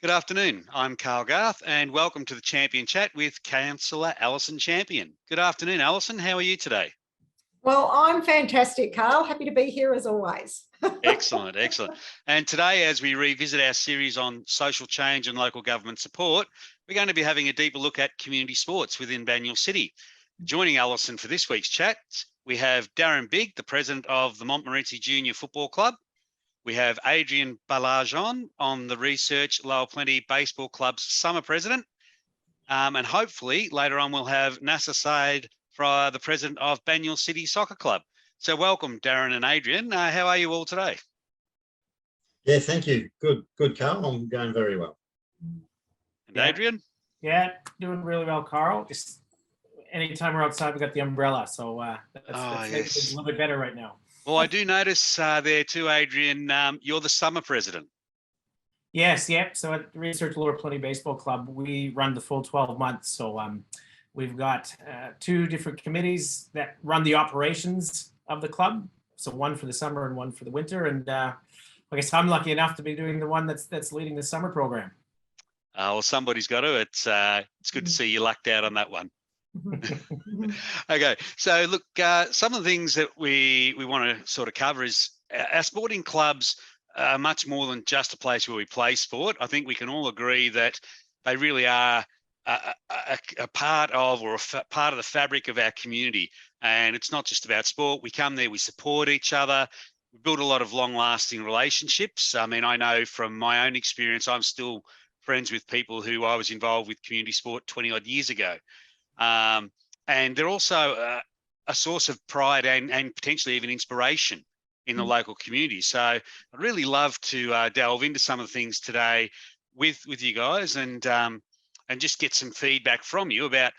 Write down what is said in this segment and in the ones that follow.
Good afternoon. I'm Carl Garth and welcome to the Champion Chat with Councillor Alison Champion. Good afternoon, Alison. How are you today? Well, I'm fantastic, Carl. Happy to be here as always. Excellent, excellent. And today, as we revisit our series on social change and local government support, we're going to be having a deeper look at community sports within Banyule City. Joining Alison for this week's chat, we have Darren Bigg, the president of the Montmorency Junior Football Club. We have Adrian Balajon on the Research Lower Plenty Baseball Club's summer president. And hopefully later on we'll have Nasser Said, the president of Banyule City Soccer Club. So welcome, Darren and Adrian. How are you all today? Yeah, thank you. Good, Carl. I'm going very well. And Adrian? Yeah, doing really well, Carl. Just anytime we're outside, we got the umbrella. So that's yes. a little bit better right now. Well, I do notice there too, Adrian, you're the summer president. Yes, yep. So at the Research Lower Plenty Baseball Club, we run the full 12 months. So we've got two different committees that run the operations of the club. So one for the summer and one for the winter. And I guess I'm lucky enough to be doing the one that's leading the summer program. Well, somebody's got to. It's good to see you lucked out on that one. Okay, so look, some of the things that we want to sort of cover is our sporting clubs are much more than just a place where we play sport. I think we can all agree that they really are a part of part of the fabric of our community. And it's not just about sport. We come there, we support each other, we build a lot of long-lasting relationships. I mean, I know from my own experience, I'm still friends with people who I was involved with community sport 20 odd years ago. And they're also a source of pride and potentially even inspiration in the local community. So I'd really love to delve into some of the things today with you guys and just get some feedback from you about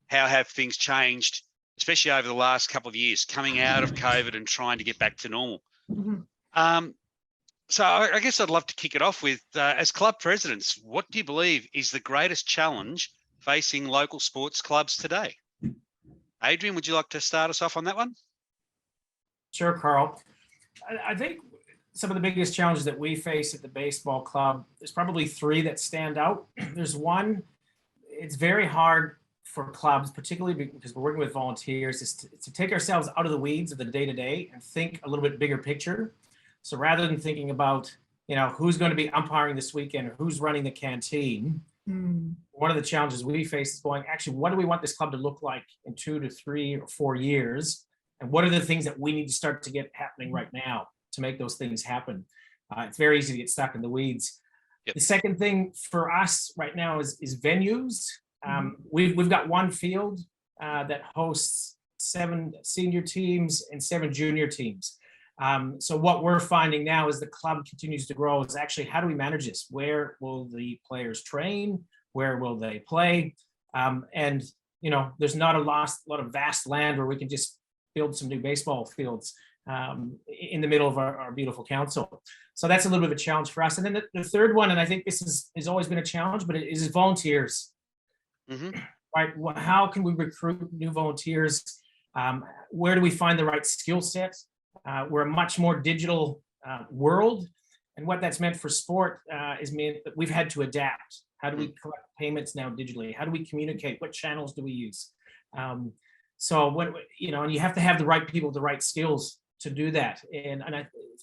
how have things changed, especially over the last couple of years, coming out of COVID and trying to get back to normal. So I guess I'd love to kick it off with, as club presidents, what do you believe is the greatest challenge facing local sports clubs today? Adrian, would you like to start us off on that one? Sure, Carl. I think some of the biggest challenges that we face at the baseball club, there's probably three that stand out. There's one, it's very hard for clubs, particularly because we're working with volunteers, is to take ourselves out of the weeds of the day-to-day and think a little bit bigger picture. So rather than thinking about, who's going to be umpiring this weekend or who's running the canteen, one of the challenges we face is going, actually, what do we want this club to look like in 2 to 3 or 4 years? And what are the things that we need to start to get happening right now to make those things happen? It's very easy to get stuck in the weeds. Yep. The second thing for us right now is venues. We've got one field that hosts 7 senior teams and 7 junior teams. So what we're finding now as the club continues to grow is actually, how do we manage this? Where will the players train? Where will they play? And there's not a lot of vast land where we can just build some new baseball fields in the middle of our beautiful council. So that's a little bit of a challenge for us. And then the third one, and I think this has always been a challenge, but it is volunteers. Right? How can we recruit new volunteers? Where do we find the right skill set? We're a much more digital world. And what that's meant for sport is meant that we've had to adapt. How do we collect payments now digitally? How do we communicate? What channels do we use? So when and you have to have the right people, the right skills to do that. And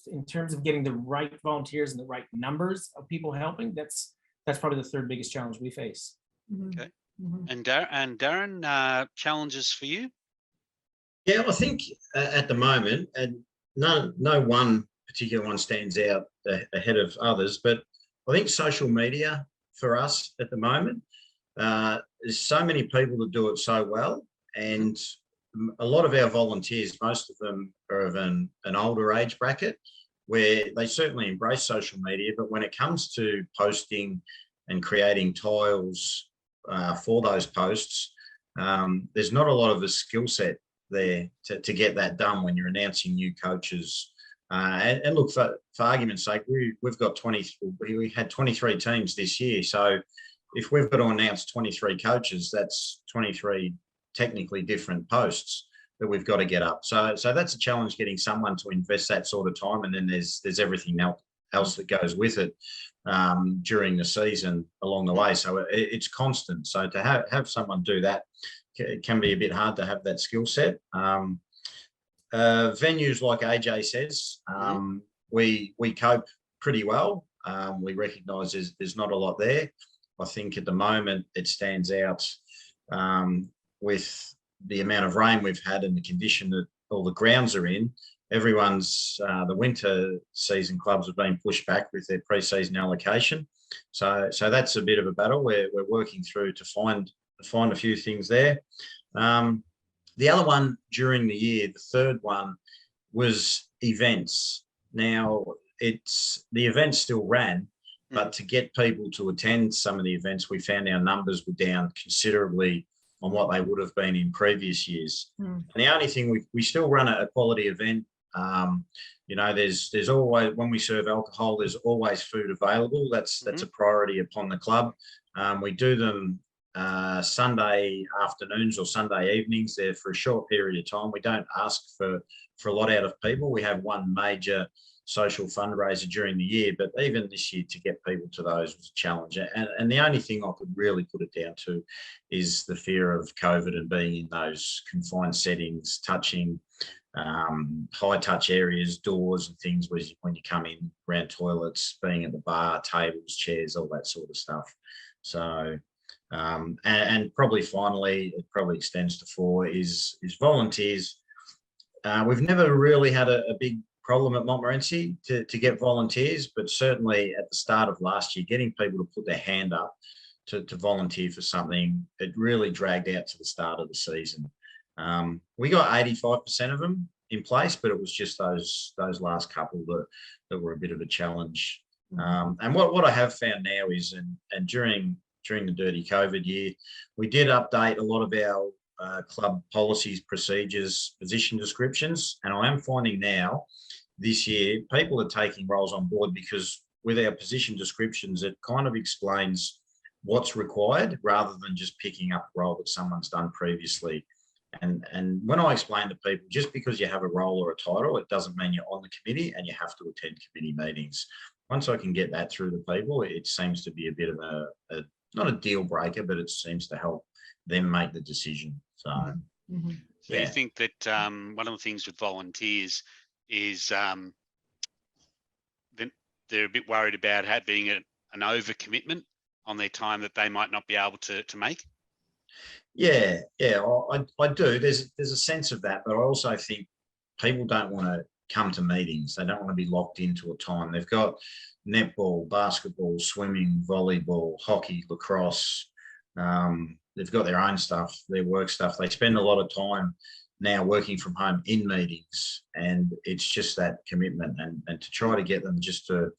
in terms of getting the right volunteers and the right numbers of people helping, that's probably the third biggest challenge we face. Okay. And Darren, challenges for you? Yeah, I think at the moment, and no one particular one stands out ahead of others, but I think social media for us at the moment, there's so many people that do it so well, and a lot of our volunteers, most of them are of an older age bracket, where they certainly embrace social media, but when it comes to posting and creating tiles for those posts, there's not a lot of the skill set there to get that done when you're announcing new coaches. And look, for argument's sake, we've got we had 23 teams this year. So if we've got to announce 23 coaches, that's 23 technically different posts that we've got to get up. So that's a challenge, getting someone to invest that sort of time. And then there's everything else that goes with it during the season along the way. So it's constant. So to have someone do that, it can be a bit hard to have that skill set. Venues, like AJ says, we cope pretty well. We recognise there's not a lot there. I think at the moment it stands out with the amount of rain we've had and the condition that all the grounds are in. Everyone's the winter season clubs have been pushed back with their pre-season allocation. So that's a bit of a battle. We're working through to find a few things there. The other one during the year, the third one, was events. Now, the events still ran, but to get people to attend some of the events, we found our numbers were down considerably on what they would have been in previous years. And the only thing, we still run a quality event. You know, there's always, when we serve alcohol, there's always food available. That's a priority upon the club. We do them Sunday afternoons or Sunday evenings. They're for a short period of time. We don't ask for a lot out of people. We have one major social fundraiser during the year, but even this year to get people to those was a challenge. And the only thing I could really put it down to is the fear of COVID and being in those confined settings, touching high touch areas, doors and things when you come in, around toilets, being at the bar, tables, chairs, all that sort of stuff. So and probably finally, it probably extends to 4 is volunteers. We've never really had a big problem at Montmorency to get volunteers, but certainly at the start of last year, getting people to put their hand up to volunteer for something, it really dragged out to the start of the season. We got 85% of them in place, but it was just those last couple that were a bit of a challenge. And what I have found now is, and during the dirty COVID year, we did update a lot of our club policies, procedures, position descriptions, and I am finding now this year people are taking roles on board because with our position descriptions, it kind of explains what's required rather than just picking up a role that someone's done previously. And when I explain to people, just because you have a role or a title, it doesn't mean you're on the committee and you have to attend committee meetings. Once I can get that through to people, it seems to be a bit of a not a deal breaker, but it seems to help them make the decision. So, So you think that one of the things with volunteers is they're a bit worried about being an overcommitment on their time that they might not be able to make? Yeah, I do. There's a sense of that, but I also think people don't want to come to meetings. They don't want to be locked into a time. They've got netball, basketball, swimming, volleyball, hockey, lacrosse. They've got their own stuff, their work stuff. They spend a lot of time now working from home in meetings, and it's just that commitment and to try to get them just to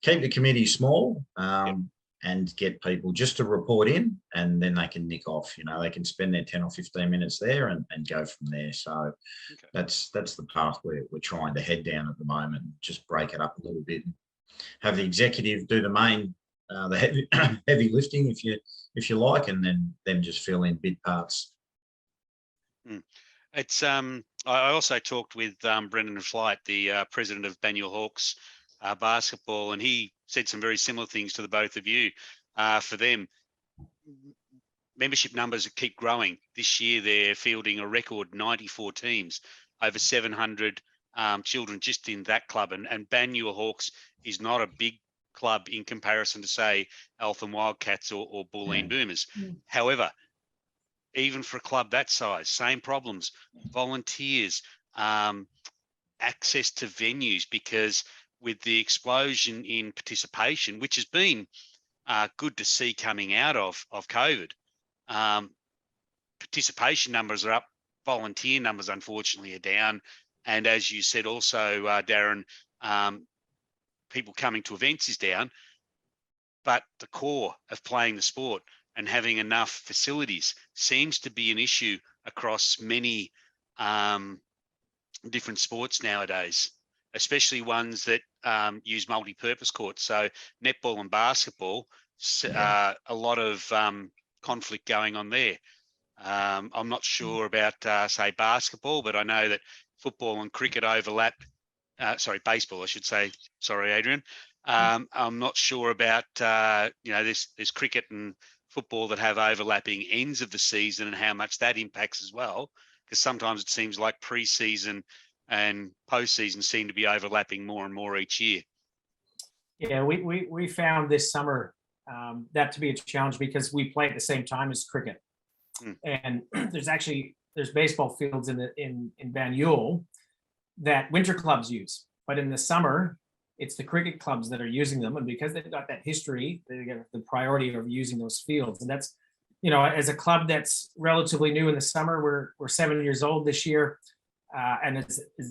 keep the committee small and get people just to report in, and then they can nick off. You know, they can spend their 10 or 15 minutes there and go from there. So that's the path we're trying to head down at the moment. Just break it up a little bit, and have the executive do the main the heavy lifting, if you like, and then them just fill in bit parts. It's I also talked with Brendan Flight, the president of Banyule Hawks basketball, and he said some very similar things to the both of you. For them, membership numbers keep growing. This year, they're fielding a record 94 teams, over 700 children just in that club. And Banyule Hawks is not a big club in comparison to, say, Eltham Wildcats or Bulleen Boomers. However, even for a club that size, same problems, volunteers, access to venues, because with the explosion in participation, which has been good to see coming out of COVID, participation numbers are up, volunteer numbers unfortunately are down. And as you said also, Darren, people coming to events is down, but the core of playing the sport and having enough facilities seems to be an issue across many different sports nowadays, especially ones that use multi-purpose courts. So netball and basketball, a lot of conflict going on there. I'm not sure about, say, basketball, but I know that football and cricket overlap. Sorry, baseball, I should say. Sorry, Adrian. I'm not sure about, there's cricket and football that have overlapping ends of the season and how much that impacts as well. Because sometimes it seems like pre-season and post-season seem to be overlapping more and more each year. Yeah, we found this summer that to be a challenge because we play at the same time as cricket. And there's baseball fields in Banyule that winter clubs use, but in the summer it's the cricket clubs that are using them, and because they've got that history, they get the priority of using those fields. And that's, as a club that's relatively new in the summer, we're 7 years old this year, and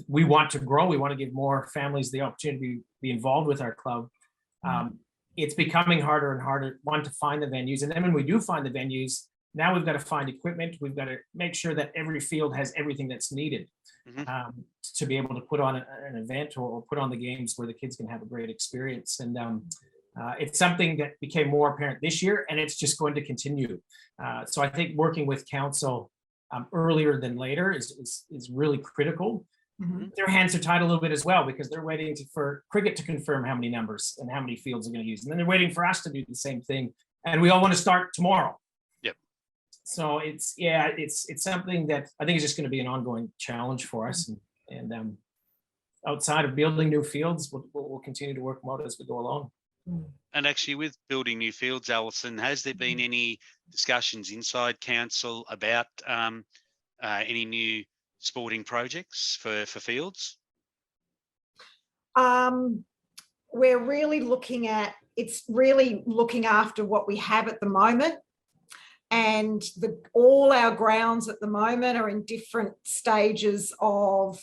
we want to grow. We want to give more families the opportunity to be involved with our club. It's becoming harder and harder, one, to find the venues, and then when we do find the venues, now we've got to find equipment. We've got to make sure that every field has everything that's needed to be able to put on an event or put on the games where the kids can have a great experience. And it's something that became more apparent this year, and it's just going to continue. So I think working with council earlier than later is really critical. Their hands are tied a little bit as well because they're waiting for cricket to confirm how many numbers and how many fields they're going to use. And then they're waiting for us to do the same thing. And we all want to start tomorrow. So it's something that I think is just going to be an ongoing challenge for us, and outside of building new fields, we'll continue to work them out as we go along. And actually, with building new fields, Alison, has there been any discussions inside council about any new sporting projects for fields? We're really looking after what we have at the moment. And all our grounds at the moment are in different stages of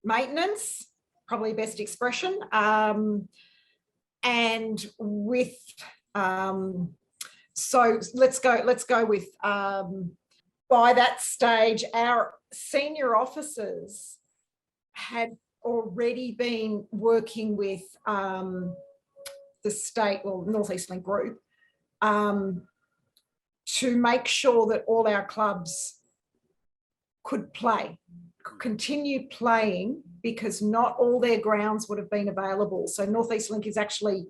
maintenance, probably best expression. And with, so let's go with, by that stage, our senior officers had already been working with the state, well, North East Link Group, to make sure that all our clubs could continue playing, because not all their grounds would have been available. So North East Link is actually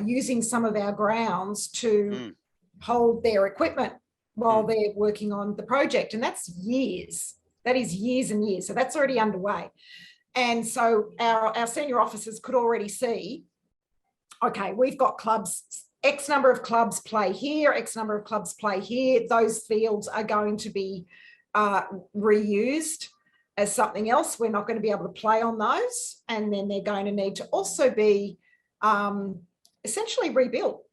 using some of our grounds to hold their equipment while they're working on the project. And that's years. That is years and years. So that's already underway. And so our senior officers could already see, okay, we've got clubs, X number of clubs play here, X number of clubs play here. Those fields are going to be reused as something else. We're not going to be able to play on those. And then they're going to need to also be essentially rebuilt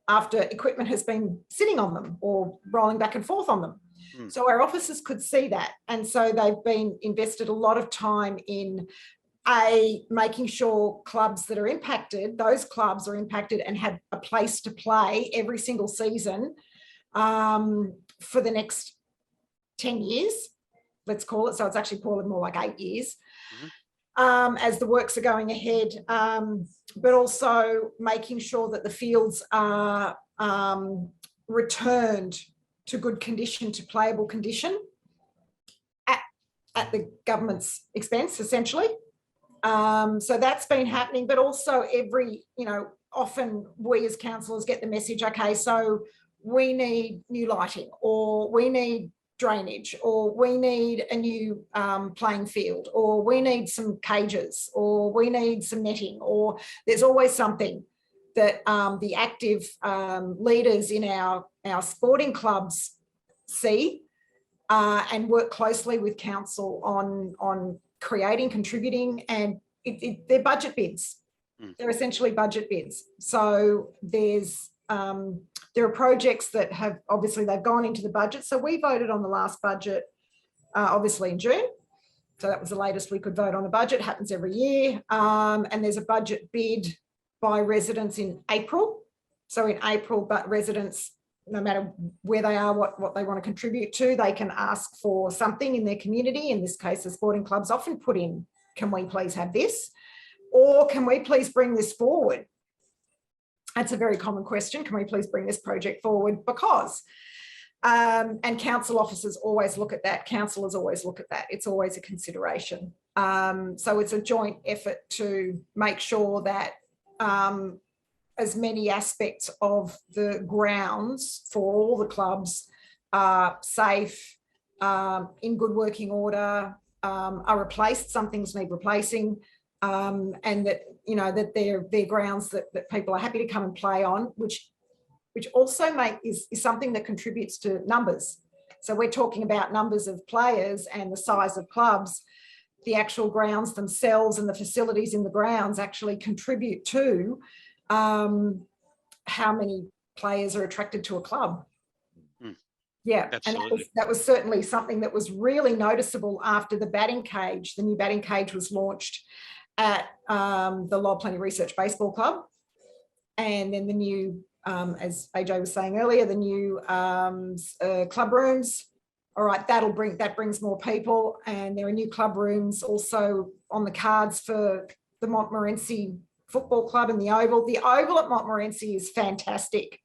after equipment has been sitting on them or rolling back and forth on them. So our officers could see that. And so they've been invested a lot of time in making sure clubs that are impacted, those clubs are impacted and have a place to play every single season for the next 10 years, let's call it. So it's actually probably more like 8 years as the works are going ahead, but also making sure that the fields are returned to good condition, to playable condition at the government's expense, essentially. So that's been happening, but also often we as councillors get the message, okay, so we need new lighting, or we need drainage, or we need a new playing field, or we need some cages, or we need some netting, or there's always something that the active leaders in our sporting clubs see and work closely with council on creating, contributing, and they're budget bids. They're essentially budget bids. So there are projects that have, obviously they've gone into the budget. So we voted on the last budget, obviously in June. So that was the latest we could vote on a budget, happens every year. And there's a budget bid by residents in April. So in April, but residents, no matter where they are, what they want to contribute to, they can ask for something in their community. In this case, the sporting clubs often put in, can we please have this? Or can we please bring this forward? That's a very common question. Can we please bring this project forward? Because, and council officers always look at that. Councillors always look at that. It's always a consideration. So it's a joint effort to make sure that as many aspects of the grounds for all the clubs are safe, in good working order, are replaced. Some things need replacing, and that, you know, that they're grounds that people are happy to come and play on, which also is something that contributes to numbers. So we're talking about numbers of players and the size of clubs. The actual grounds themselves and the facilities in the grounds actually contribute to how many players are attracted to a club. Yeah, absolutely. And that was certainly something that was really noticeable after the batting cage. The new batting cage was launched at the Lower Plenty Research Baseball Club, and then the new, as AJ was saying earlier, the new club rooms. All right, that brings more people, and there are new club rooms also on the cards for the Montmorency Football Club and the Oval. The Oval at Montmorency is fantastic.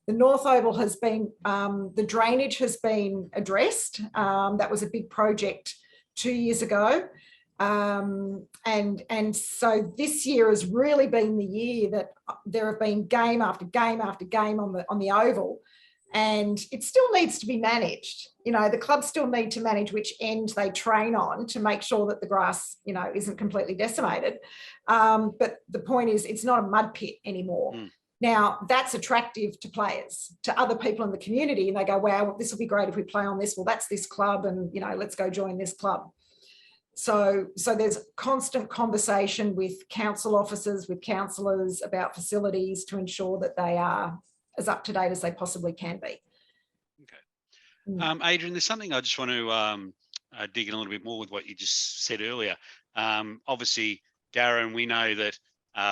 The North Oval has been, the drainage has been addressed. That was a big project 2 years ago. And so this year has really been the year that there have been game after game after game on the Oval, and it still needs to be managed. You know, the clubs still need to manage which end they train on to make sure that the grass, you know, isn't completely decimated. But the point is, it's not a mud pit anymore. Now, that's attractive to players, to other people in the community, and they go, wow, this will be great if we play on this. Well, that's this club, and, you know, let's go join this club. So there's constant conversation with council officers, with councillors about facilities to ensure that they are as up to date as they possibly can be. Okay. Adrian, there's something I just want to dig in a little bit more with what you just said earlier. Obviously, Darren, we know that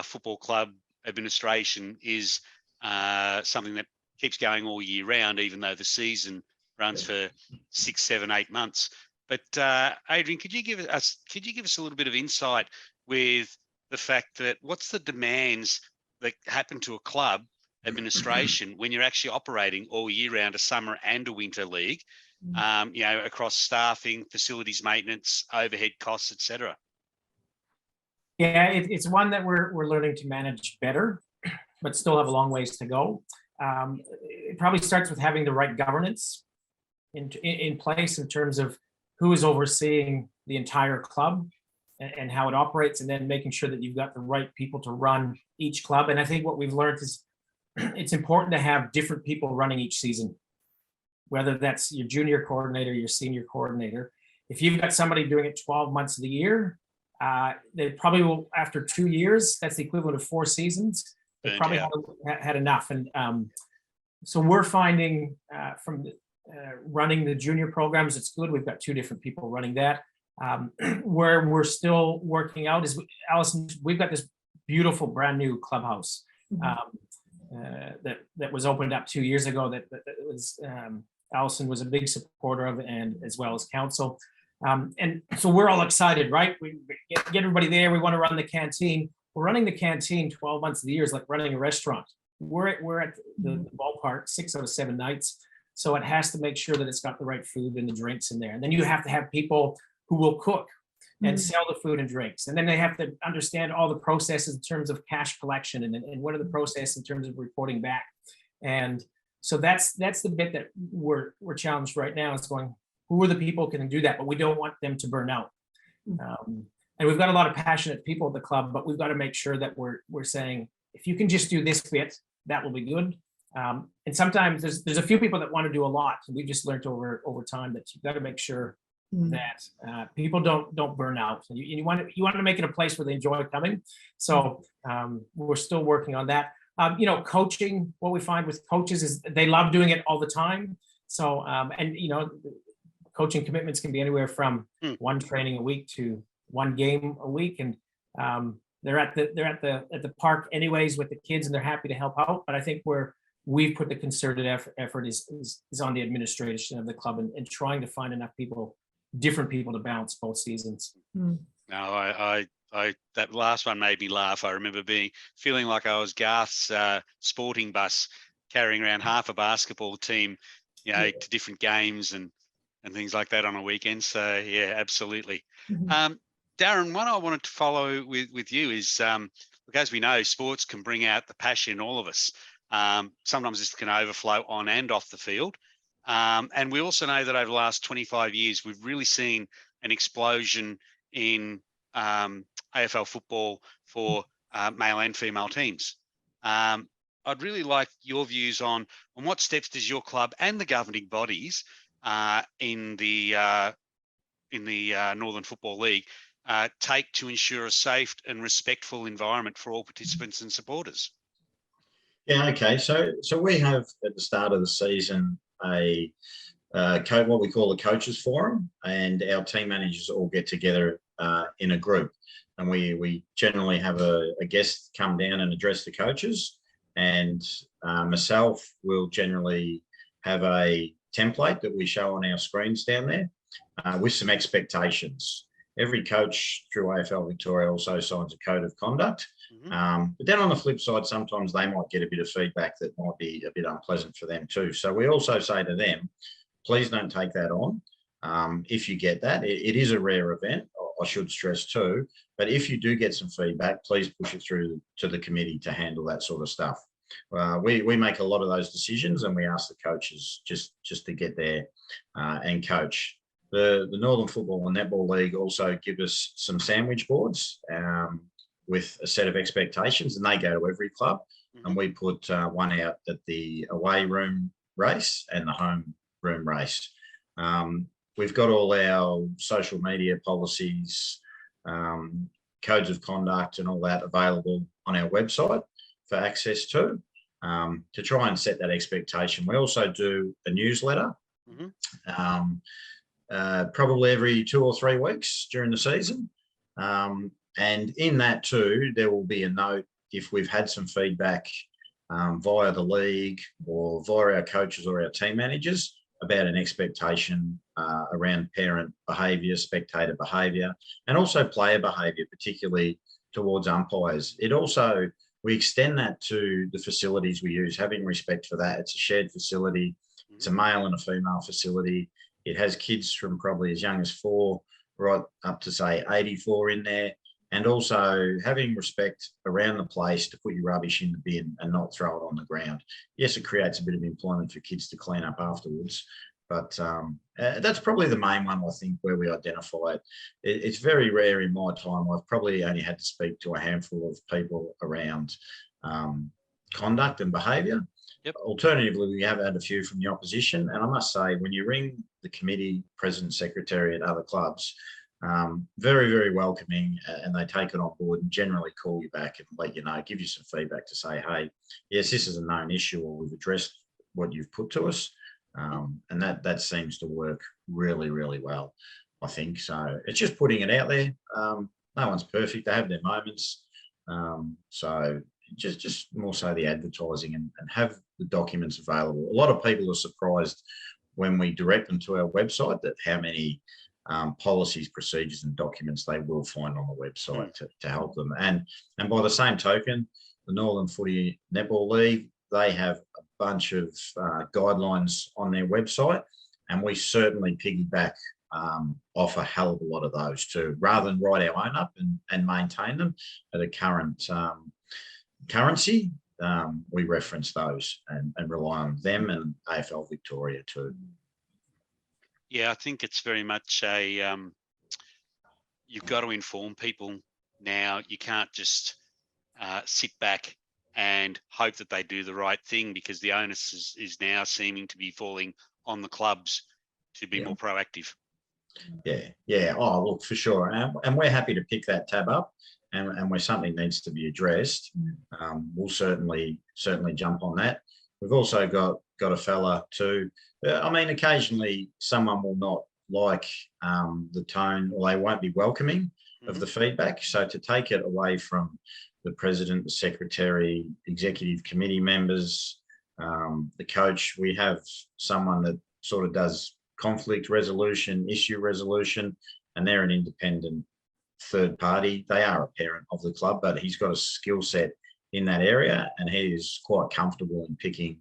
football club administration is something that keeps going all year round, even though the season runs for 6, 7, 8 months. But Adrian, could you give us a little bit of insight with the fact that what's the demands that happen to a club administration when you're actually operating all year round, a summer and a winter league, you know, across staffing, facilities maintenance, overhead costs, etc.? Yeah, it's one that we're learning to manage better, but still have a long ways to go. It probably starts with having the right governance in place in terms of who is overseeing the entire club and how it operates, and then making sure that you've got the right people to run each club. And I think what we've learned is it's important to have different people running each season, whether that's your junior coordinator, your senior coordinator. If you've got somebody doing it 12 months of the year, they probably will, after 2 years, that's the equivalent of 4 seasons, they probably had enough. And so we're finding from running the junior programs, it's good. We've got 2 different people running that. Where we're still working out is, Alison, we've got this beautiful brand new clubhouse that was opened up 2 years ago that was Alison was a big supporter of, and as well as council. And so we're all excited, right? We get everybody there. We want to run the canteen. We're running the canteen 12 months of the year is like running a restaurant. We're at the ballpark 6 out of 7 nights. So it has to make sure that it's got the right food and the drinks in there. And then you have to have people who will cook and sell the food and drinks. And then they have to understand all the processes in terms of cash collection and what are the processes in terms of reporting back. And so that's the bit that we're challenged right now. It's going, who are the people who can do that? But we don't want them to burn out. And we've got a lot of passionate people at the club, but we've got to make sure that we're saying, if you can just do this bit, that will be good. And sometimes there's a few people that want to do a lot. And we've just learned over time that you've got to make sure that people don't burn out. You want to make it a place where they enjoy coming. So we're still working on that. You know, coaching, what we find with coaches is they love doing it all the time. So and you know, coaching commitments can be anywhere from 1 training a week to 1 game a week, and they're at the park anyways with the kids, and they're happy to help out. But I think where we've put the concerted effort is on the administration of the club and trying to find enough people, different people, to balance both seasons. No, I that last one made me laugh. I remember feeling like I was Garth's sporting bus carrying around half a basketball team, you know, to different games and things like that on a weekend. So yeah, absolutely. Darren, one I wanted to follow with you is as we know, sports can bring out the passion in all of us. Sometimes this can overflow on and off the field. And we also know that over the last 25 years, we've really seen an explosion in AFL football for male and female teams. I'd really like your views on what steps does your club and the governing bodies in the Northern Football League take to ensure a safe and respectful environment for all participants and supporters? Yeah, okay. So we have at the start of the season what we call a coaches forum, and our team managers all get together in a group, and we generally have a guest come down and address the coaches, and myself will generally have a template that we show on our screens down there with some expectations. Every coach through AFL Victoria also signs a code of conduct. Mm-hmm. But then on the flip side, sometimes they might get a bit of feedback that might be a bit unpleasant for them too. So we also say to them, please don't take that on. If you get that, it is a rare event, I should stress too. But if you do get some feedback, please push it through to the committee to handle that sort of stuff. We make a lot of those decisions, and we ask the coaches just to get there and coach. The Northern Football and Netball League also give us some sandwich boards with a set of expectations, and they go to every club. Mm-hmm. And we put one out at the away room race and the home room race. We've got all our social media policies, codes of conduct and all that available on our website for access to try and set that expectation. We also do a newsletter. Mm-hmm. Probably every 2 or 3 weeks during the season. And in that too, there will be a note if we've had some feedback via the league or via our coaches or our team managers about an expectation around parent behaviour, spectator behaviour, and also player behaviour, particularly towards umpires. We extend that to the facilities we use, having respect for that. It's a shared facility. It's a male and a female facility. It has kids from probably as young as 4 right up to, say, 84 in there. And also having respect around the place to put your rubbish in the bin and not throw it on the ground. Yes, it creates a bit of employment for kids to clean up afterwards. But that's probably the main one, I think, where we identify it. It's very rare in my time. I've probably only had to speak to a handful of people around conduct and behaviour. Yep. Alternatively, we have had a few from the opposition. And I must say, when you ring the committee, president, secretary at other clubs, very, very welcoming, and they take it on board and generally call you back and let you know, give you some feedback to say, hey, yes, this is a known issue, or we've addressed what you've put to us. And that seems to work really, really well, I think. So it's just putting it out there. No one's perfect. They have their moments. So just more so the advertising and have the documents available. A lot of people are surprised when we direct them to our website that how many policies, procedures and documents they will find on the website to help them. And by the same token, the Northern Footy Netball League, they have a bunch of guidelines on their website, and we certainly piggyback off a hell of a lot of those too, rather than write our own up and maintain them at a current currency. We reference those and rely on them and AFL Victoria too. Yeah, I think it's very much you've got to inform people now. You can't just sit back and hope that they do the right thing, because the onus is now seeming to be falling on the clubs to be more proactive. Yeah. Oh, look, for sure. And we're happy to pick that tab up. And where something needs to be addressed, we'll certainly jump on that. We've also got a fella too. I mean, occasionally someone will not like the tone, or they won't be welcoming of the feedback. So to take it away from the president, the secretary, executive committee members, the coach, we have someone that sort of does conflict resolution, issue resolution, and they're an independent third party. They are a parent of the club, but he's got a skill set in that area, and he is quite comfortable in picking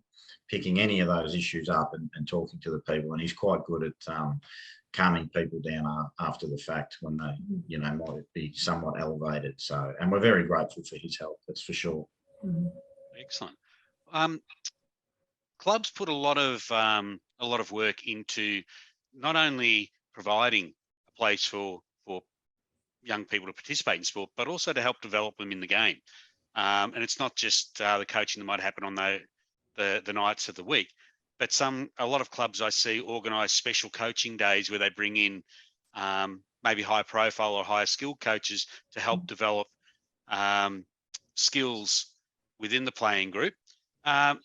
picking any of those issues up and talking to the people. And he's quite good at calming people down after the fact when they, you know, might be somewhat elevated. So, and we're very grateful for his help, that's for sure. Excellent. Clubs put a lot of work into not only providing a place for young people to participate in sport, but also to help develop them in the game. And it's not just the coaching that might happen on the nights of the week, but a lot of clubs I see organise special coaching days where they bring in maybe high profile or higher skilled coaches to help develop skills within the playing group.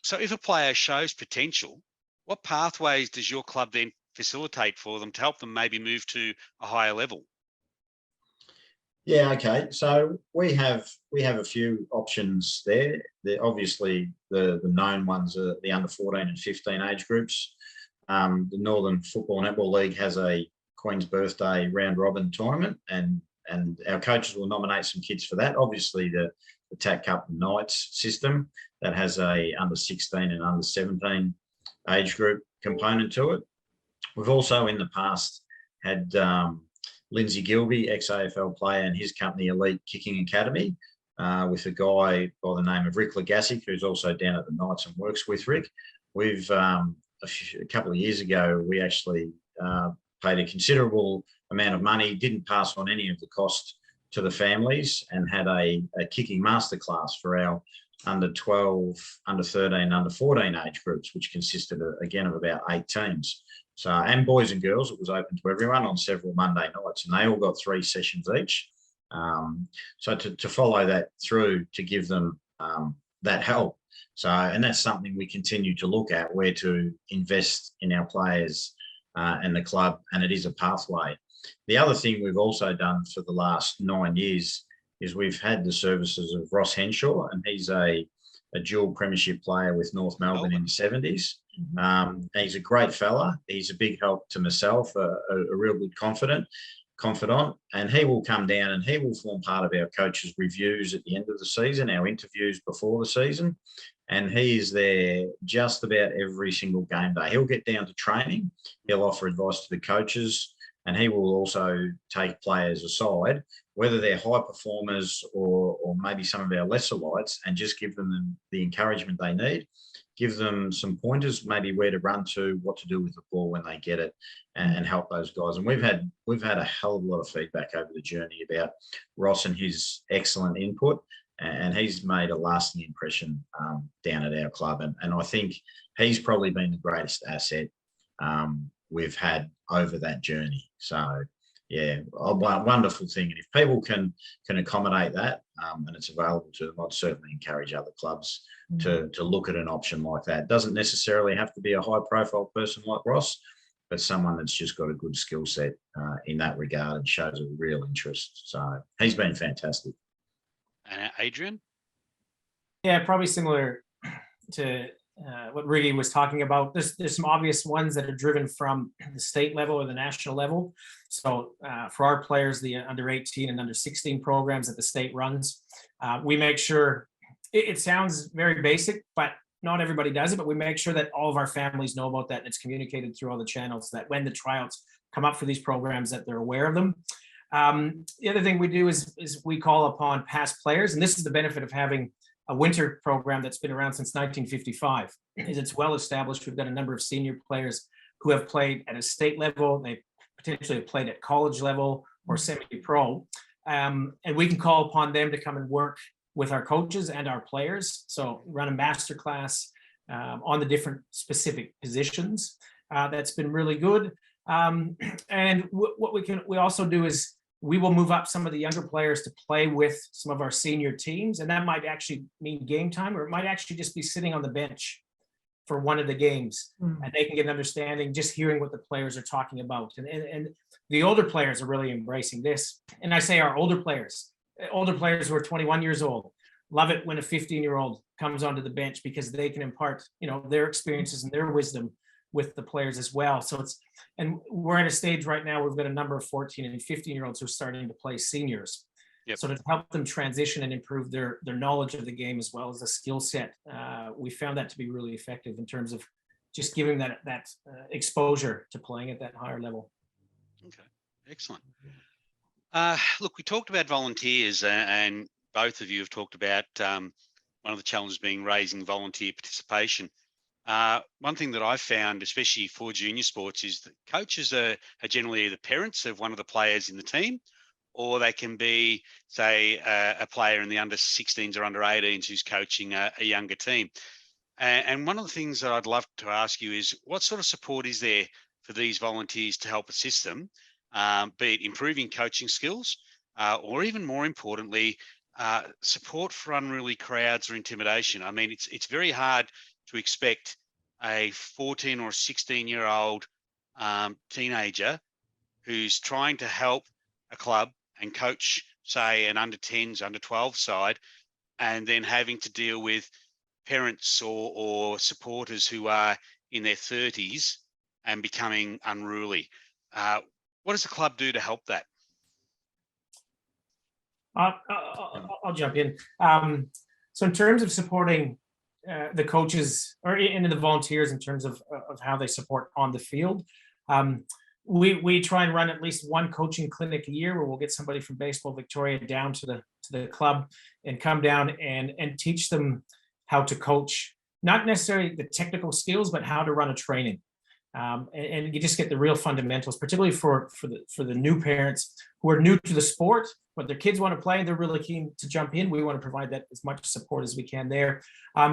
So if a player shows potential, what pathways does your club then facilitate for them to help them maybe move to a higher level? Yeah, okay. So we have a few options there. Obviously the known ones are the under 14 and 15 age groups. The Northern Football Netball League has a Queen's Birthday round robin tournament, and our coaches will nominate some kids for that. Obviously the TAC Cup Knights system that has a under 16 and under 17 age group component to it. We've also in the past had Lindsay Gilby, ex-AFL player, and his company Elite Kicking Academy with a guy by the name of Rick Lagassic, who's also down at the Knights and works with Rick. We've a couple of years ago, we actually paid a considerable amount of money, didn't pass on any of the cost to the families, and had a kicking masterclass for our under 12, under 13, under 14 age groups, which consisted again of about 8 teams. So, and boys and girls, it was open to everyone on several Monday nights, and they all got 3 sessions each. So to follow that through to give them that help. So, and that's something we continue to look at, where to invest in our players and the club, and it is a pathway. The other thing we've also done for the last 9 years is we've had the services of Ross Henshaw, and he's a dual premiership player with North Melbourne in the 70s. He's a great fella. He's a big help to myself, a real good confidant, and he will come down and he will form part of our coaches' reviews at the end of the season, our interviews before the season, and he is there just about every single game day. He'll get down to training, he'll offer advice to the coaches, and he will also take players aside, whether they're high performers or maybe some of our lesser lights, and just give them the encouragement they need, give them some pointers, maybe where to run to, what to do with the ball when they get it, and help those guys. And we've had a hell of a lot of feedback over the journey about Ross and his excellent input, and he's made a lasting impression down at our club. And I think he's probably been the greatest asset we've had over that journey. So yeah, a wonderful thing. And if people can accommodate that, and it's available to them, I'd certainly encourage other clubs to look at an option like that. It doesn't necessarily have to be a high profile person like Ross, but someone that's just got a good skill set in that regard and shows a real interest. So he's been fantastic. And Adrian? Yeah, probably similar to what Riggy was talking about. There's some obvious ones that are driven from the state level or the national level. So for our players, the under 18 and under 16 programs that the state runs, we make sure, it sounds very basic, but not everybody does it, but we make sure that all of our families know about that, and it's communicated through all the channels, that when the tryouts come up for these programs, that they're aware of them. The other thing we do is we call upon past players, and this is the benefit of having a winter program that's been around since 1955, is it's well established. We've got a number of senior players who have played at a state level. They potentially have played at college level or semi-pro. And we can call upon them to come and work with our coaches and our players. So run a masterclass on the different specific positions. That's been really good. And what we also do is we will move up some of the younger players to play with some of our senior teams. And that might actually mean game time, or it might actually just be sitting on the bench for one of the games. And they can get an understanding just hearing what the players are talking about. And the older players are really embracing this. And I say our older players who are 21 years old, love it when a 15-year-old comes onto the bench, because they can impart, their experiences and their wisdom with the players as well. So and we're at a stage right now where we've got a number of 14 and 15-year-olds who are starting to play seniors. Yep. So to help them transition and improve their knowledge of the game as well as the skill set, we found that to be really effective in terms of just giving that exposure to playing at that higher level. Okay, excellent. Look, we talked about volunteers, and both of you have talked about one of the challenges being raising volunteer participation. One thing that I've found, especially for junior sports, is that coaches are generally the parents of one of the players in the team, or they can be, say, a player in the under 16s or under 18s who's coaching a younger team. And one of the things that I'd love to ask you is, what sort of support is there for these volunteers to help assist them, be it improving coaching skills, or even more importantly, support for unruly crowds or intimidation? I mean, it's very hard to expect a 14 or 16-year-old teenager who's trying to help a club and coach, say, an under 10s, under 12 side, and then having to deal with parents or supporters who are in their 30s and becoming unruly. What does the club do to help that? I'll jump in. So in terms of supporting the coaches or into the volunteers in terms of how they support on the field, we try and run at least one coaching clinic a year where we'll get somebody from Baseball Victoria down to the club and come down and teach them how to coach, not necessarily the technical skills, but how to run a training. And you just get the real fundamentals, particularly for the new parents who are new to the sport, but their kids want to play, they're really keen to jump in. We want to provide that as much support as we can there.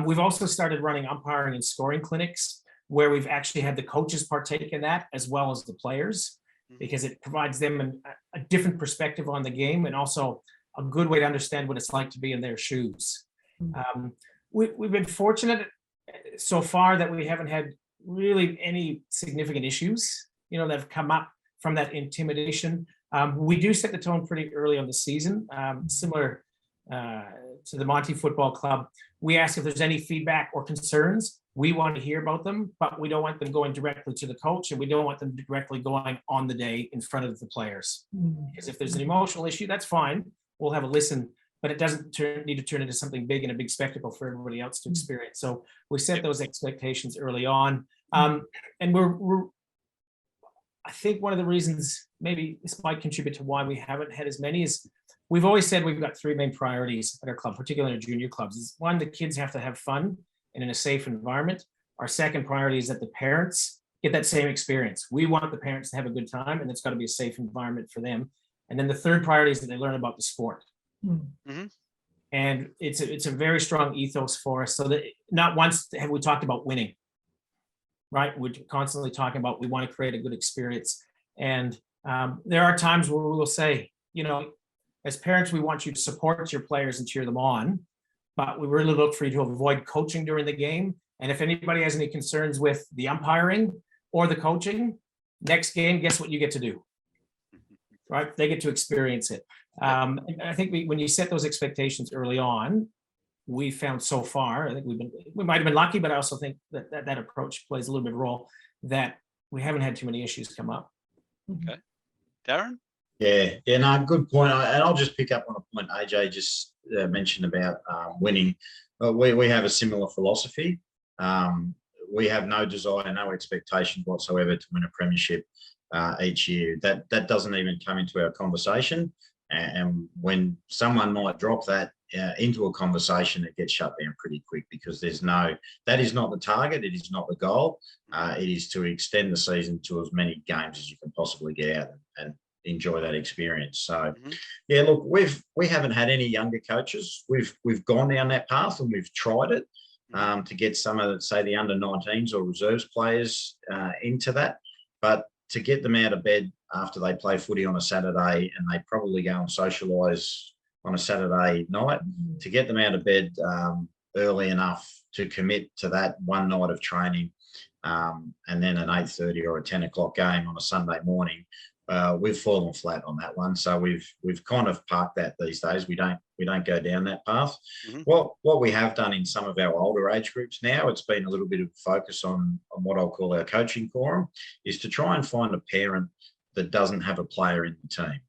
We've also started running umpiring and scoring clinics where we've actually had the coaches partake in that as well as the players, because it provides them a different perspective on the game and also a good way to understand what it's like to be in their shoes. We've been fortunate so far that we haven't had really any significant issues, that have come up from that intimidation. We do set the tone pretty early on the season, similar to the Monty Football Club. We ask if there's any feedback or concerns. We want to hear about them, but we don't want them going directly to the coach, and we don't want them directly going on the day in front of the players. Because if there's an emotional issue, that's fine. We'll have a listen, but it doesn't need to turn into something big and a big spectacle for everybody else to experience. So we set those expectations early on. And I think one of the reasons maybe this might contribute to why we haven't had as many is we've always said we've got three main priorities at our club, particularly in our junior clubs. Is one, the kids have to have fun and in a safe environment. Our second priority is that the parents get that same experience. We want the parents to have a good time, and it's got to be a safe environment for them. And then the third priority is that they learn about the sport. Mm-hmm. And it's a very strong ethos for us, so that not once have we talked about winning, right? We're constantly talking about we want to create a good experience. And there are times where we will say, as parents, we want you to support your players and cheer them on, but we really look for you to avoid coaching during the game. And if anybody has any concerns with the umpiring or the coaching, next game, guess what you get to do, right? They get to experience it. And I think when you set those expectations early on, we found so far, I think we might have been lucky, but I also think that approach plays a little bit of a role, that we haven't had too many issues come up. Okay. Darren? Yeah, no, good point. And I'll just pick up on a point AJ just mentioned about winning. We have a similar philosophy. We have no desire, no expectations whatsoever to win a premiership each year. That doesn't even come into our conversation. And when someone might drop that into a conversation, it gets shut down pretty quick, because that is not the target. It is not the goal. It is to extend the season to as many games as you can possibly get out and enjoy that experience. So, yeah, look, we haven't had any younger coaches. We've gone down that path and we've tried it to get some of, say, the under 19s or reserves players into that. But to get them out of bed after they play footy on a Saturday and they probably go and socialise on a Saturday night, to get them out of bed early enough to commit to that one night of training and then an 8:30 or a 10 o'clock game on a Sunday morning, we've fallen flat on that one. So we've kind of parked that these days. We don't go down that path. What we have done in some of our older age groups now, it's been a little bit of focus on what I'll call our coaching forum, is to try and find a parent that doesn't have a player in the team.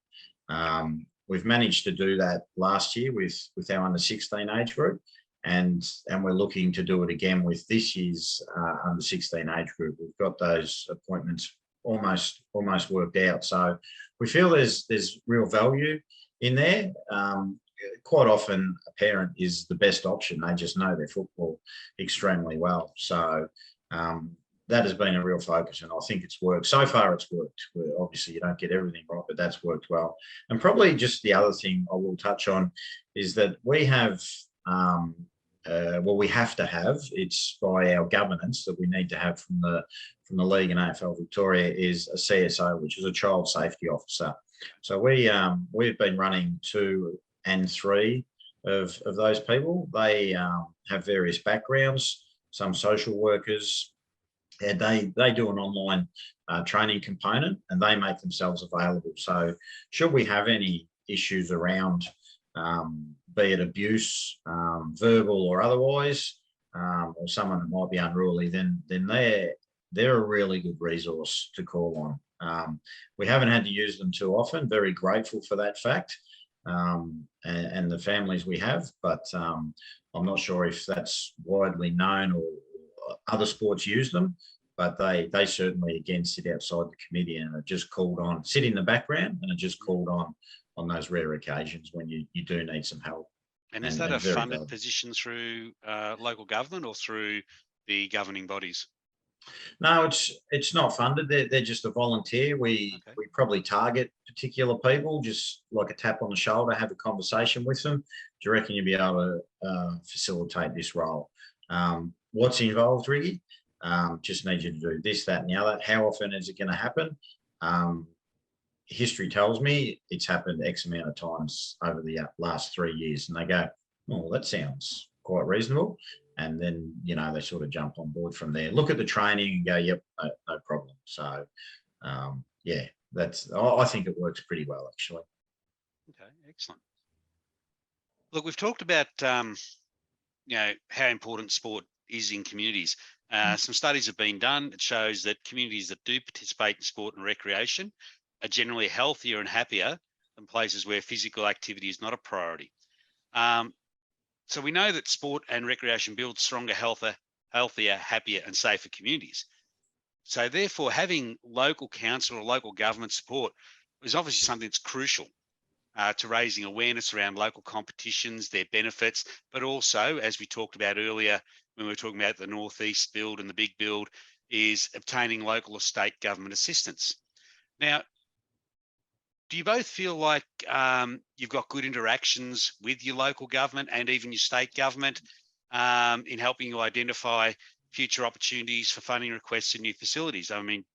we've managed to do that last year with our under 16 age group, and we're looking to do it again with this year's under 16 age group. We've got those appointments almost worked out, so we feel there's real value in there. Quite often a parent is the best option. They just know their football extremely well. So that has been a real focus, and I think it's worked. So far it's worked. Obviously you don't get everything right, but that's worked well. And probably just the other thing I will touch on is that we have, we have to have, it's by our governance that we need to have from the League and AFL Victoria, is a CSO, which is a child safety officer. So we've been running 2 and 3 of those people. They have various backgrounds, some social workers, and they do an online training component, and they make themselves available. So should we have any issues around, be it abuse, verbal or otherwise, or someone that might be unruly, then they're a really good resource to call on. We haven't had to use them too often. Very grateful for that fact, and the families we have, but I'm not sure if that's widely known or other sports use them, but they certainly again sit outside the committee and are just called on, sit in the background and are just called on those rare occasions when you do need some help. And is that a funded position through local government or through the governing bodies? No, it's not funded. They're just a volunteer. We probably target particular people, just like a tap on the shoulder, have a conversation with them. Do you reckon you'll be able to facilitate this role? What's involved, Ricky? Just need you to do this, that, and the other. How often is it going to happen? History tells me it's happened X amount of times over the last 3 years, and they go, "Oh, that sounds quite reasonable." And then, they sort of jump on board from there, look at the training and go, "Yep, no problem." So, yeah, I think it works pretty well, actually. Okay, excellent. Look, we've talked about, how important sport is in communities. Some studies have been done. It shows that communities that do participate in sport and recreation are generally healthier and happier than places where physical activity is not a priority. So we know that sport and recreation build stronger, healthier, happier and safer communities. So therefore, having local council or local government support is obviously something that's crucial to raising awareness around local competitions, their benefits, but also, as we talked about earlier, when we were talking about the Northeast build and the big build, is obtaining local or state government assistance. Now, do you both feel like you've got good interactions with your local government and even your state government in helping you identify future opportunities for funding requests and new facilities? I mean,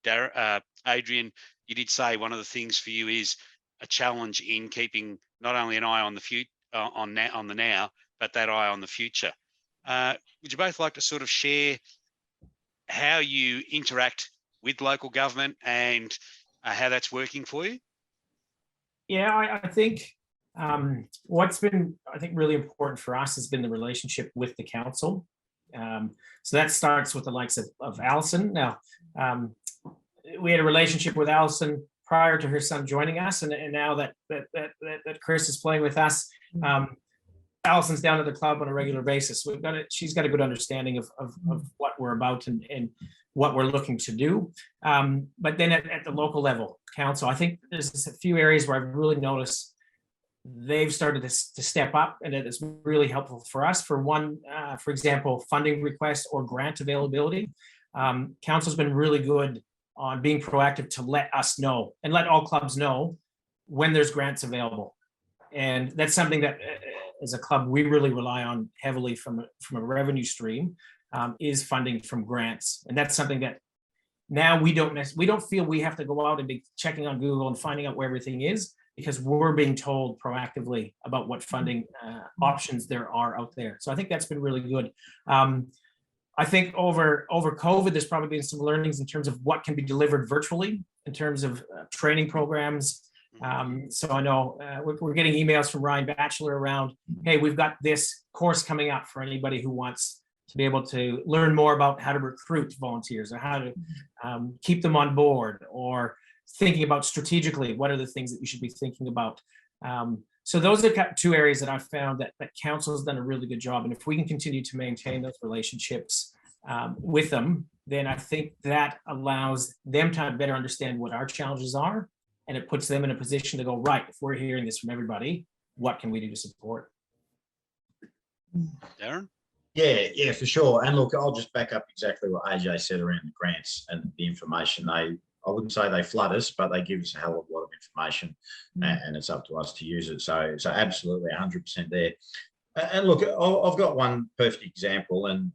Adrian, you did say one of the things for you is a challenge in keeping not only an eye on the future, on the now, but that eye on the future. Would you both like to sort of share how you interact with local government and how that's working for you? Yeah, I think what's been, really important for us has been the relationship with the council. So that starts with the likes of Alison. Now, we had a relationship with Alison prior to her son joining us, and now that Chris is playing with us, Alison's down at the club on a regular basis. She's got a good understanding of what we're about and what we're looking to do. But then at the local level, council, I think there's a few areas where I've really noticed they've started to step up, and it is really helpful for us. For one, for example, funding requests or grant availability. Council's been really good on being proactive to let us know and let all clubs know when there's grants available. And that's something that as a club, we really rely on heavily from a revenue stream, is funding from grants. And that's something that now we don't feel we have to go out and be checking on Google and finding out where everything is, because we're being told proactively about what funding options there are out there. So I think that's been really good. I think over COVID, there's probably been some learnings in terms of what can be delivered virtually in terms of training programs. So I know we're getting emails from Ryan Batchelor around, hey, we've got this course coming up for anybody who wants to be able to learn more about how to recruit volunteers or how to keep them on board, or thinking about strategically what are the things that you should be thinking about. So those are two areas that I've found that council has done a really good job. And if we can continue to maintain those relationships with them, then I think that allows them to better understand what our challenges are. And it puts them in a position to go, right, if we're hearing this from everybody, what can we do to support? Darren? Yeah, for sure. And look, I'll just back up exactly what AJ said around the grants and the information. I wouldn't say they flood us, but they give us a hell of a lot of information, and it's up to us to use it. So absolutely 100% there. And look, I've got one perfect example, and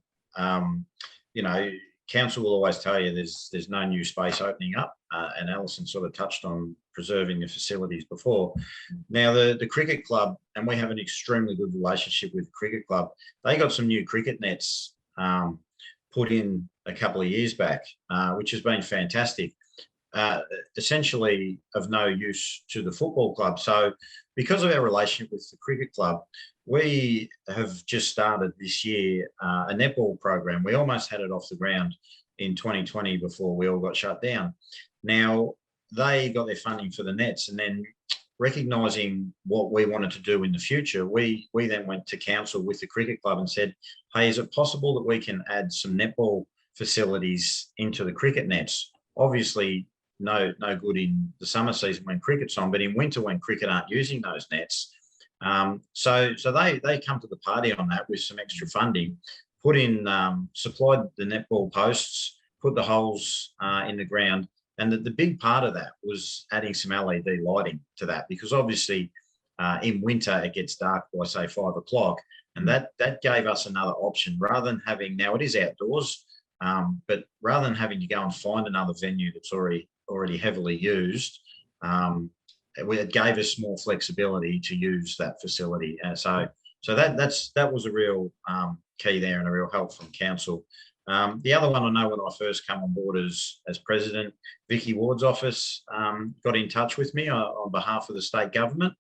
you know, council will always tell you there's no new space opening up, and Alison sort of touched on preserving the facilities before. Now the cricket club, and we have an extremely good relationship with the cricket club, they got some new cricket nets put in a couple of years back, which has been fantastic. Essentially of no use to the football club. So because of our relationship with the cricket club, we have just started this year a netball program. We almost had it off the ground in 2020 before we all got shut down. Now, they got their funding for the nets, and then recognising what we wanted to do in the future, we then went to council with the cricket club and said, hey, is it possible that we can add some netball facilities into the cricket nets? Obviously, no good in the summer season when cricket's on, but in winter when cricket aren't using those nets. So they come to the party on that with some extra funding, put in, supplied the netball posts, put the holes in the ground. And the big part of that was adding some LED lighting to that, because obviously in winter it gets dark by say 5 o'clock, and that gave us another option rather than having, now it is outdoors, but rather than having to go and find another venue that's already heavily used, it gave us more flexibility to use that facility. So that was a real key there and a real help from council. The other one I know when I first came on board as president, Vicky Ward's office got in touch with me on behalf of the state government.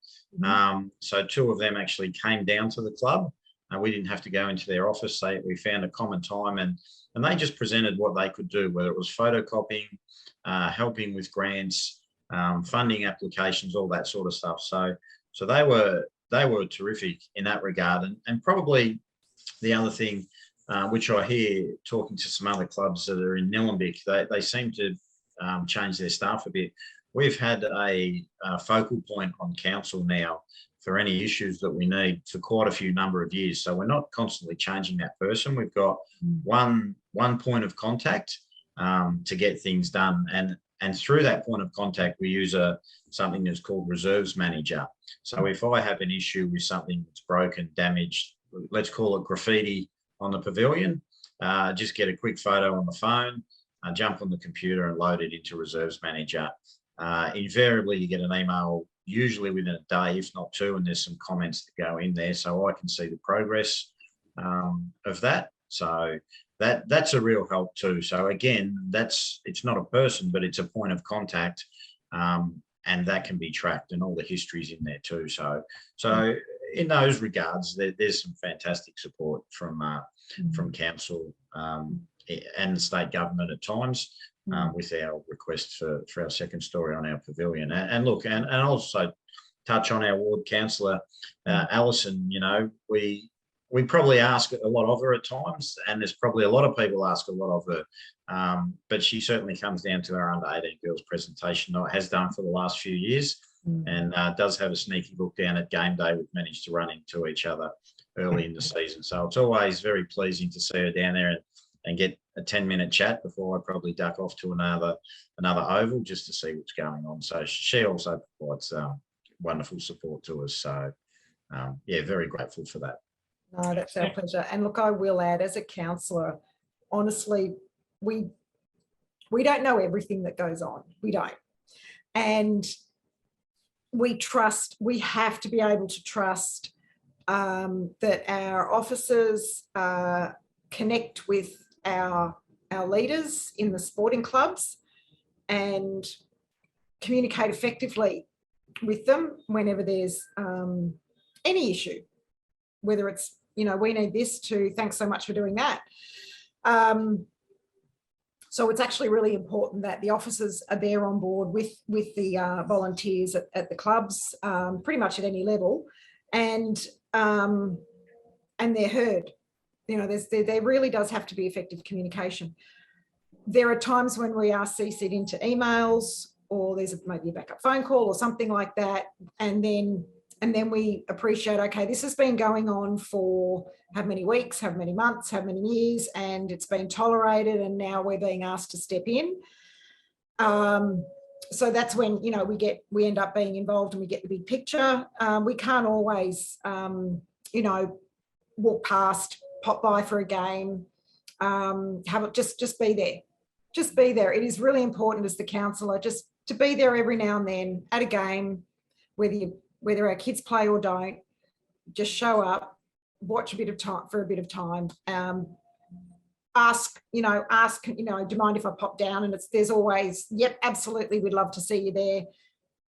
So two of them actually came down to the club. We didn't have to go into their office. We found a common time, and they just presented what they could do, whether it was photocopying, helping with grants, funding applications, all that sort of stuff. So they were terrific in that regard. And probably the other thing, which I hear talking to some other clubs that are in Nillumbik, they seem to change their staff a bit. We've had a focal point on council now for any issues that we need for quite a few number of years. So we're not constantly changing that person. We've got one point of contact to get things done. And through that point of contact, we use something that's called Reserves Manager. So if I have an issue with something that's broken, damaged, let's call it graffiti on the pavilion, just get a quick photo on the phone, jump on the computer and load it into Reserves Manager. Invariably, you get an email, usually within a day, if not two, and there's some comments that go in there, so I can see the progress of that. So that's a real help too. So again, it's not a person, but it's a point of contact, and that can be tracked, and all the history's in there too. So in those regards, there's some fantastic support from council and the state government at times with our request for our second story on our pavilion. And look, and also touch on our ward councillor, Alison. You know, we probably ask a lot of her at times, and there's probably a lot of people ask a lot of her, but she certainly comes down to our under-18 girls presentation, or has done for the last few years, and does have a sneaky look down at game day. We've managed to run into each other early in the season. So it's always very pleasing to see her down there and get a 10-minute chat before I probably duck off to another oval just to see what's going on. So she also provides wonderful support to us. So yeah, very grateful for that. No, that's our pleasure. And look, I will add, as a councillor, honestly, we don't know everything that goes on. We don't. And we have to be able to trust that our officers connect with our leaders in the sporting clubs and communicate effectively with them whenever there's any issue, whether it's, you know, we need this, to thanks so much for doing that. So it's actually really important that the officers are there on board with the volunteers at the clubs, pretty much at any level, and they're heard. You know, there really does have to be effective communication. There are times when we are CC'd into emails, or there's maybe a backup phone call or something like that, and then we appreciate, okay, this has been going on for how many weeks, how many months, how many years, and it's been tolerated, and now we're being asked to step in. So that's when, you know, we end up being involved and we get the big picture. We can't always, you know, walk past, pop by for a game, just be there. Just be there. It is really important as the counsellor just to be there every now and then at a game, whether our kids play or don't. Just show up, watch a bit of time for a bit of time. Ask, do you mind if I pop down? And there's always, yep, absolutely, we'd love to see you there.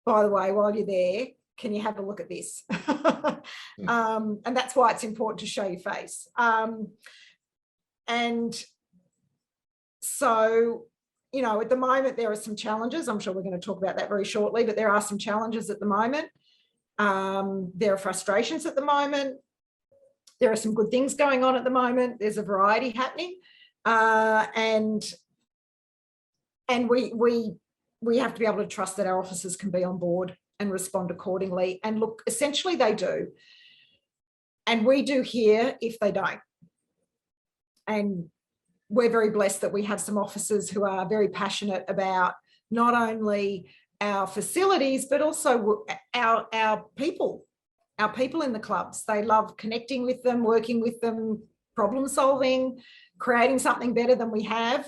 By the way, while you're there, can you have a look at this? And that's why it's important to show your face. And so, you know, at the moment, there are some challenges. I'm sure we're going to talk about that very shortly, but there are some challenges at the moment. There are frustrations at the moment. There are some good things going on at the moment. There's a variety happening. And we have to be able to trust that our officers can be on board and respond accordingly. And look, essentially they do. And we do here if they don't. And we're very blessed that we have some officers who are very passionate about not only our facilities, but also our people in the clubs. They love connecting with them, working with them, problem solving, creating something better than we have.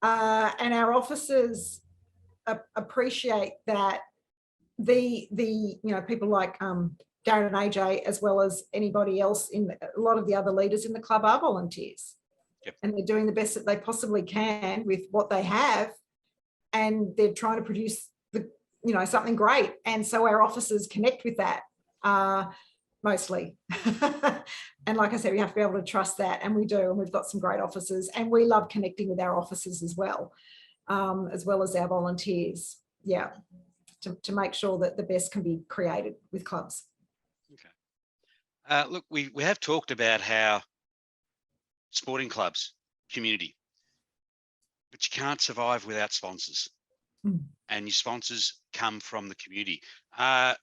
And our officers appreciate that the people like Darren and AJ, as well as anybody else a lot of the other leaders in the club are volunteers. Yep. And they're doing the best that they possibly can with what they have, and they're trying to produce something great. And so our officers connect with that mostly. And like I said, we have to be able to trust that, and we do. And we've got some great officers, and we love connecting with our officers as well as our volunteers. Yeah, to make sure that the best can be created with clubs. Okay. Look, we have talked about how sporting clubs, community, but you can't survive without sponsors. And your sponsors come from the community. I'd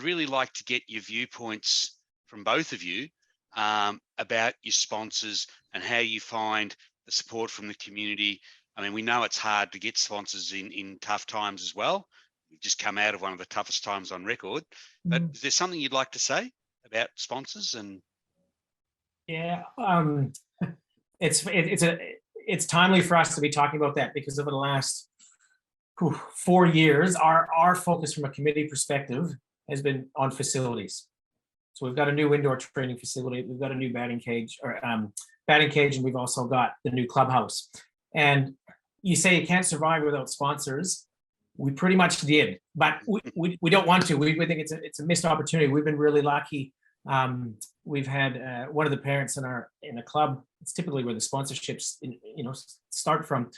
really like to get your viewpoints from both of you about your sponsors and how you find the support from the community. I mean, we know it's hard to get sponsors in tough times as well. We've just come out of one of the toughest times on record. But is there something you'd like to say about sponsors? And yeah, it's timely for us to be talking about that, because over the last 4 years, our focus from a committee perspective has been on facilities. So we've got a new indoor training facility, we've got a new batting cage, and we've also got the new clubhouse. And you say you can't survive without sponsors. We pretty much did, but we don't want to. We think it's a missed opportunity. We've been really lucky. We've had one of the parents in the club. It's typically where the sponsorships start from.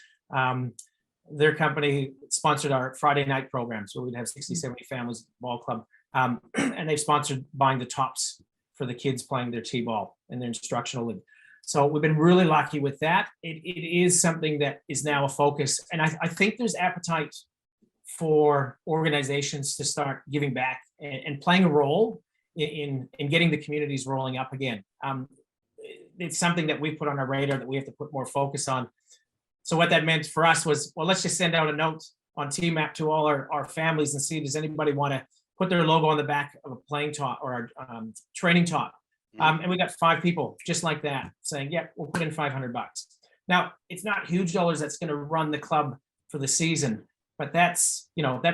Their company sponsored our Friday night program, so we'd have 60, 70 families ball club, and they've sponsored buying the tops for the kids playing their t-ball and their instructional league. So we've been really lucky with that. It is something that is now a focus, and I think there's appetite for organizations to start giving back and playing a role in getting the communities rolling up again. It's something that we put on our radar that we have to put more focus on. So what that meant for us was, well, let's just send out a note on TMAP to all our families and see, does anybody want to put their logo on the back of a playing top or a training top? And we got 5 people just like that saying, yeah, we'll put in $500. Now, it's not huge dollars that's going to run the club for the season, but that's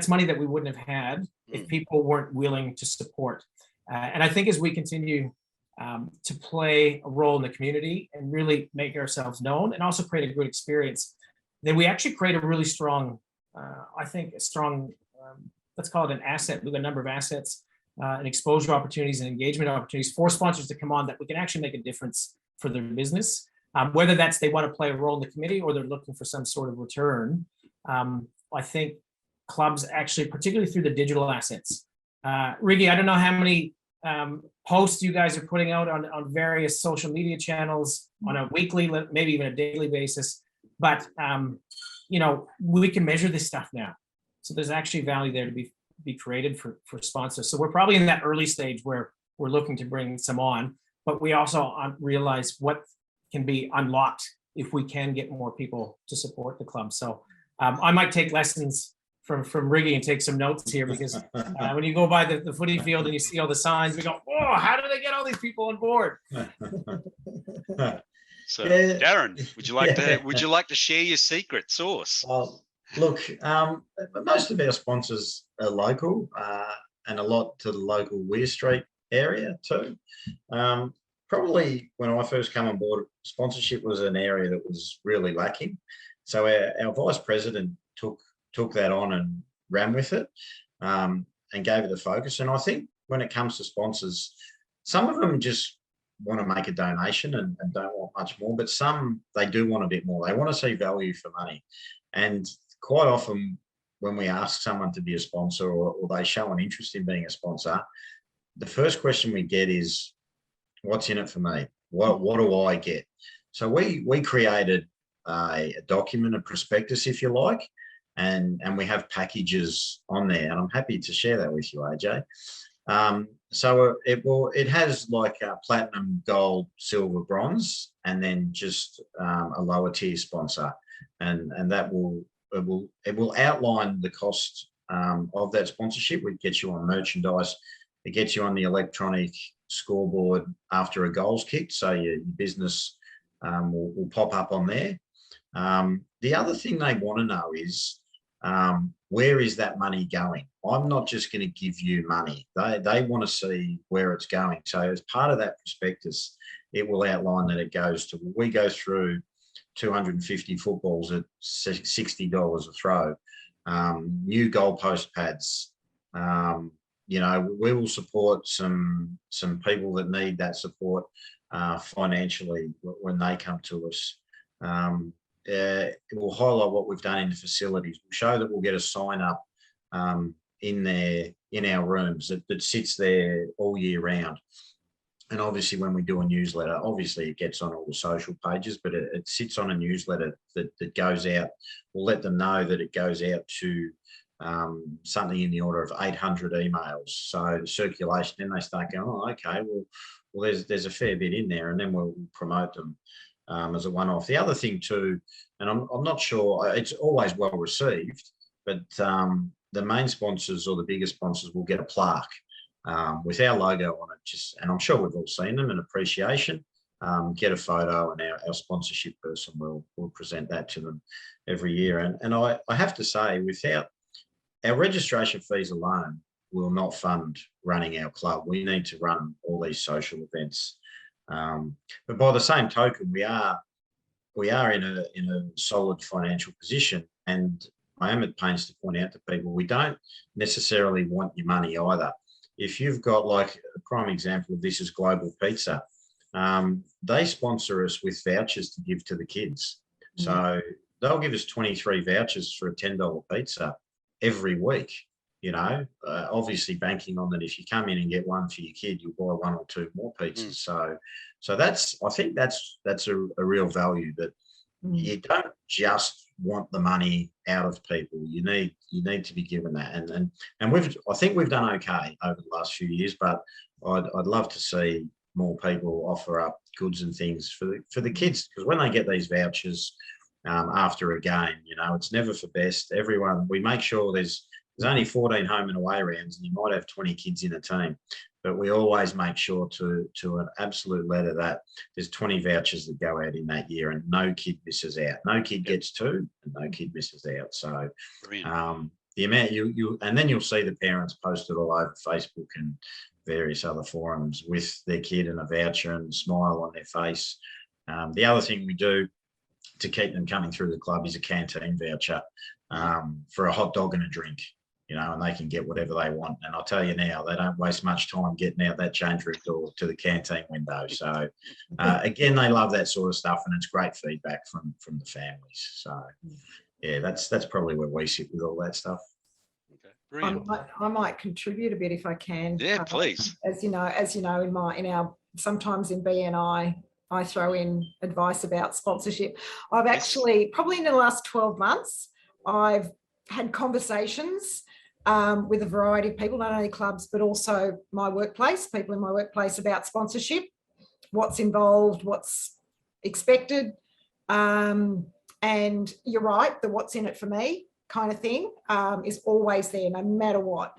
money that we wouldn't have had if people weren't willing to support. And I think as we continue to play a role in the community and really make ourselves known and also create a good experience, then we actually create a really strong, let's call it an asset. We've got a number of assets and exposure opportunities and engagement opportunities for sponsors to come on that we can actually make a difference for their business. Whether that's they want to play a role in the committee or they're looking for some sort of return, I think clubs actually, particularly through the digital assets. Riggy, I don't know how many posts you guys are putting out on various social media channels on a weekly, maybe even a daily basis, but we can measure this stuff now. So there's actually value there to be created for sponsors. So we're probably in that early stage where we're looking to bring some on, but we also realize what can be unlocked if we can get more people to support the club. So I might take lessons from Riggy and take some notes here, because when you go by the footy field and you see all the signs, we go, oh, how do they get all these people on board? So Darren, would you like to share your secret sauce? Look, most of our sponsors are local, and a lot to the local Weir Street area too. Probably when I first came on board, sponsorship was an area that was really lacking. So our vice president took that on and ran with it, and gave it the focus. And I think when it comes to sponsors, some of them just want to make a donation and don't want much more, but some, they do want a bit more. They want to see value for money. And quite often when we ask someone to be a sponsor, or they show an interest in being a sponsor, the first question we get is, what's in it for me? What do I get? So we created a document, a prospectus, if you like, and we have packages on there, and I'm happy to share that with you, AJ. So it has like platinum, gold, silver, bronze, and then just a lower tier sponsor, and that it will outline the cost of that sponsorship. It gets you on merchandise, it gets you on the electronic scoreboard after a goal's kicked, so your business will pop up on there. The other thing they want to know is, where is that money going? I'm not just going to give you money. They want to see where it's going. So as part of that prospectus, it will outline that it goes to, we go through 250 footballs at $60 a throw, new goalpost pads. We will support some people that need that support financially when they come to us. It will highlight what we've done in the facilities. We'll show that we'll get a sign up in our rooms that sits there all year round. And obviously when we do a newsletter, obviously it gets on all the social pages, but it sits on a newsletter that goes out. We'll let them know that it goes out to something in the order of 800 emails. So the circulation, then they start going, oh, okay, well there's a fair bit in there, and then we'll promote them as a one-off. The other thing too, and I'm not sure, it's always well received, but the main sponsors or the bigger sponsors will get a plaque with our logo on it, and I'm sure we've all seen them, in appreciation. Get a photo, and our sponsorship person will present that to them every year. And I have to say, without our registration fees alone will not fund running our club. We need to run all these social events. But by the same token, we are in a solid financial position, and I am at pains to point out to people, we don't necessarily want your money either. If you've got, like, a prime example of this is Global Pizza. They sponsor us with vouchers to give to the kids. So they'll give us 23 vouchers for a $10 pizza every week. Obviously banking on that if you come in and get one for your kid, you'll buy one or two more pizzas. So I think that's a real value, that you don't just want the money out of people. You need to be given that, and I think we've done okay over the last few years, but I'd love to see more people offer up goods and things for the kids, because when they get these vouchers after a game, it's never for best. Everyone, we make sure there's only 14 home and away rounds, and you might have 20 kids in a team, but we always make sure to an absolute letter that there's 20 vouchers that go out in that year, and no kid misses out. No kid gets two, and no kid misses out. So the amount and then you'll see the parents posted all over Facebook and various other forums with their kid and a voucher and a smile on their face. The other thing we do to keep them coming through the club is a canteen voucher for a hot dog and a drink. and they can get whatever they want. And I'll tell you now, they don't waste much time getting out that change room door to the canteen window. So again, they love that sort of stuff, and it's great feedback from the families. So yeah, that's probably where we sit with all that stuff. Okay, brilliant. I might contribute a bit if I can. Yeah, please. As you know, in our sometimes in BNI, I throw in advice about sponsorship. I've actually, probably in the last 12 months, I've had conversations with a variety of people, not only clubs, but also my workplace, people in my workplace, about sponsorship, what's involved, what's expected. And you're right, the what's in it for me kind of thing is always there, no matter what.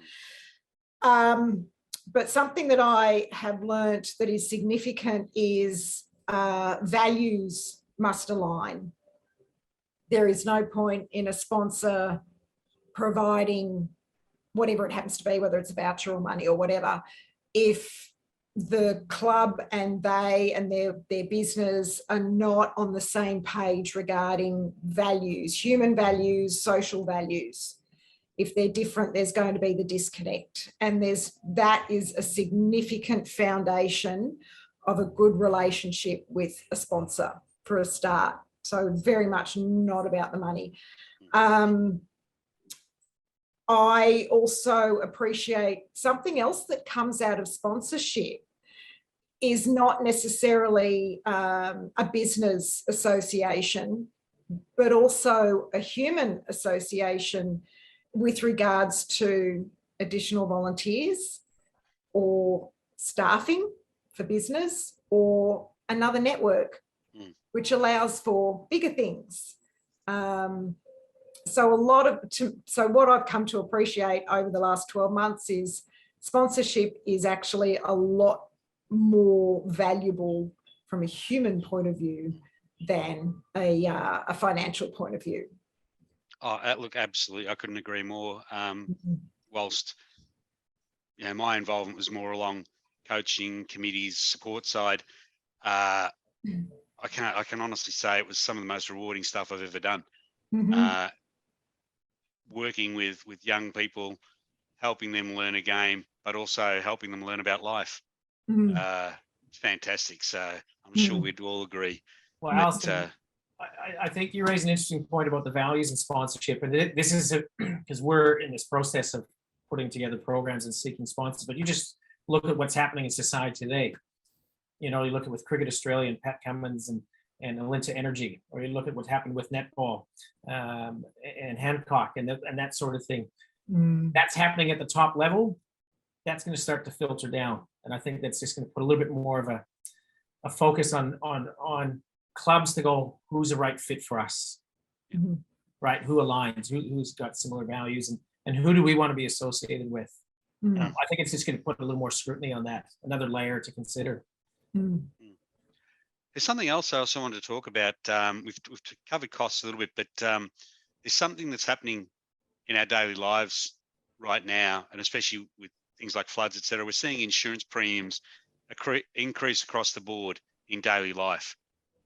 But something that I have learnt that is significant is values must align. There is no point in a sponsor providing whatever it happens to be, whether it's a voucher or money or whatever, if the club and they and their business are not on the same page regarding values, human values, social values. If they're different, there's going to be the disconnect. And that is a significant foundation of a good relationship with a sponsor for a start. So very much not about the money. I also appreciate something else that comes out of sponsorship is not necessarily a business association, but also a human association with regards to additional volunteers or staffing for business or another network, which allows for bigger things. So what I've come to appreciate over the last 12 months is sponsorship is actually a lot more valuable from a human point of view than a financial point of view. Oh, look, absolutely. I couldn't agree more. Whilst, my involvement was more along coaching, committees, support side, I can honestly say it was some of the most rewarding stuff I've ever done. Working with young people, helping them learn a game, but also helping them learn about life. Fantastic. So I'm sure we'd all agree. Well, Alison, I think you raise an interesting point about the values and sponsorship. And this is because we're in this process of putting together programs and seeking sponsors, but you just look at what's happening in society today. You look at with Cricket Australia and Pat Cummins and Alinta Energy, or you look at what happened with netball and Hancock and that sort of thing. That's happening at the top level. That's going to start to filter down, and I think that's just going to put a little bit more of a focus on clubs to go, who's the right fit for us, right? Who aligns? Who's got similar values, and who do we want to be associated with? I think it's just going to put a little more scrutiny on that, another layer to consider. There's something else I also wanted to talk about. We've covered costs a little bit, but there's something that's happening in our daily lives right now, and especially with things like floods, etc. We're seeing insurance premiums increase across the board in daily life.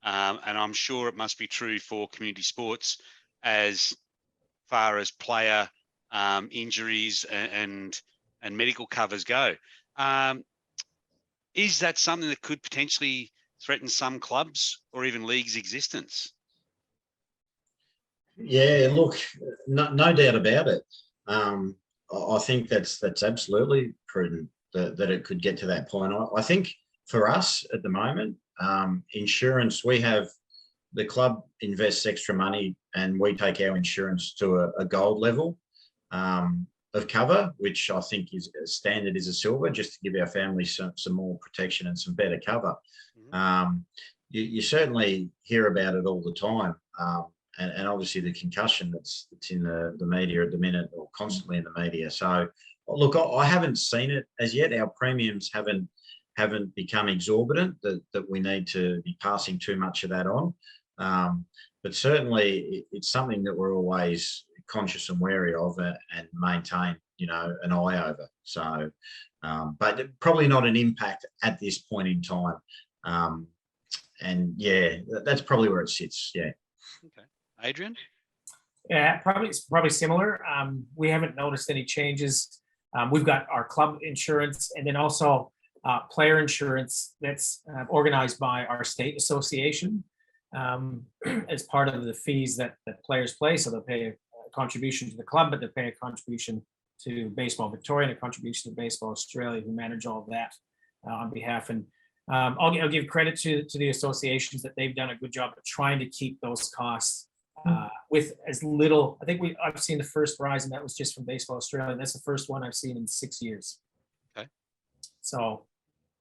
And I'm sure it must be true for community sports as far as player injuries and medical covers go. Is that something that could potentially threaten some clubs or even leagues' existence? Yeah, look, no doubt about it. I think that's absolutely prudent that it could get to that point. I think for us at the moment, insurance, the club invests extra money and we take our insurance to a gold level of cover, which I think is standard is a silver, just to give our families some more protection and some better cover. You certainly hear about it all the time. And obviously the concussion that's in the media at the minute, or constantly in the media. So look, I haven't seen it as yet. Our premiums haven't become exorbitant that we need to be passing too much of that on. But certainly it's something that we're always conscious and wary of and maintain, an eye over. So, but probably not an impact at this point in time. And yeah, that's probably where it sits. Yeah. Okay. Adrian? Yeah, probably similar. We haven't noticed any changes. We've got our club insurance, and then also player insurance that's organized by our state association as part of the fees that players pay. So they'll pay a contribution to the club, but they'll pay a contribution to Baseball Victoria and a contribution to Baseball Australia, who manage all of that on behalf. And I'll give credit to the associations that they've done a good job of trying to keep those costs with as little. I think I've seen the first rise, and that was just from Baseball Australia. That's the first one I've seen in 6 years. Okay. So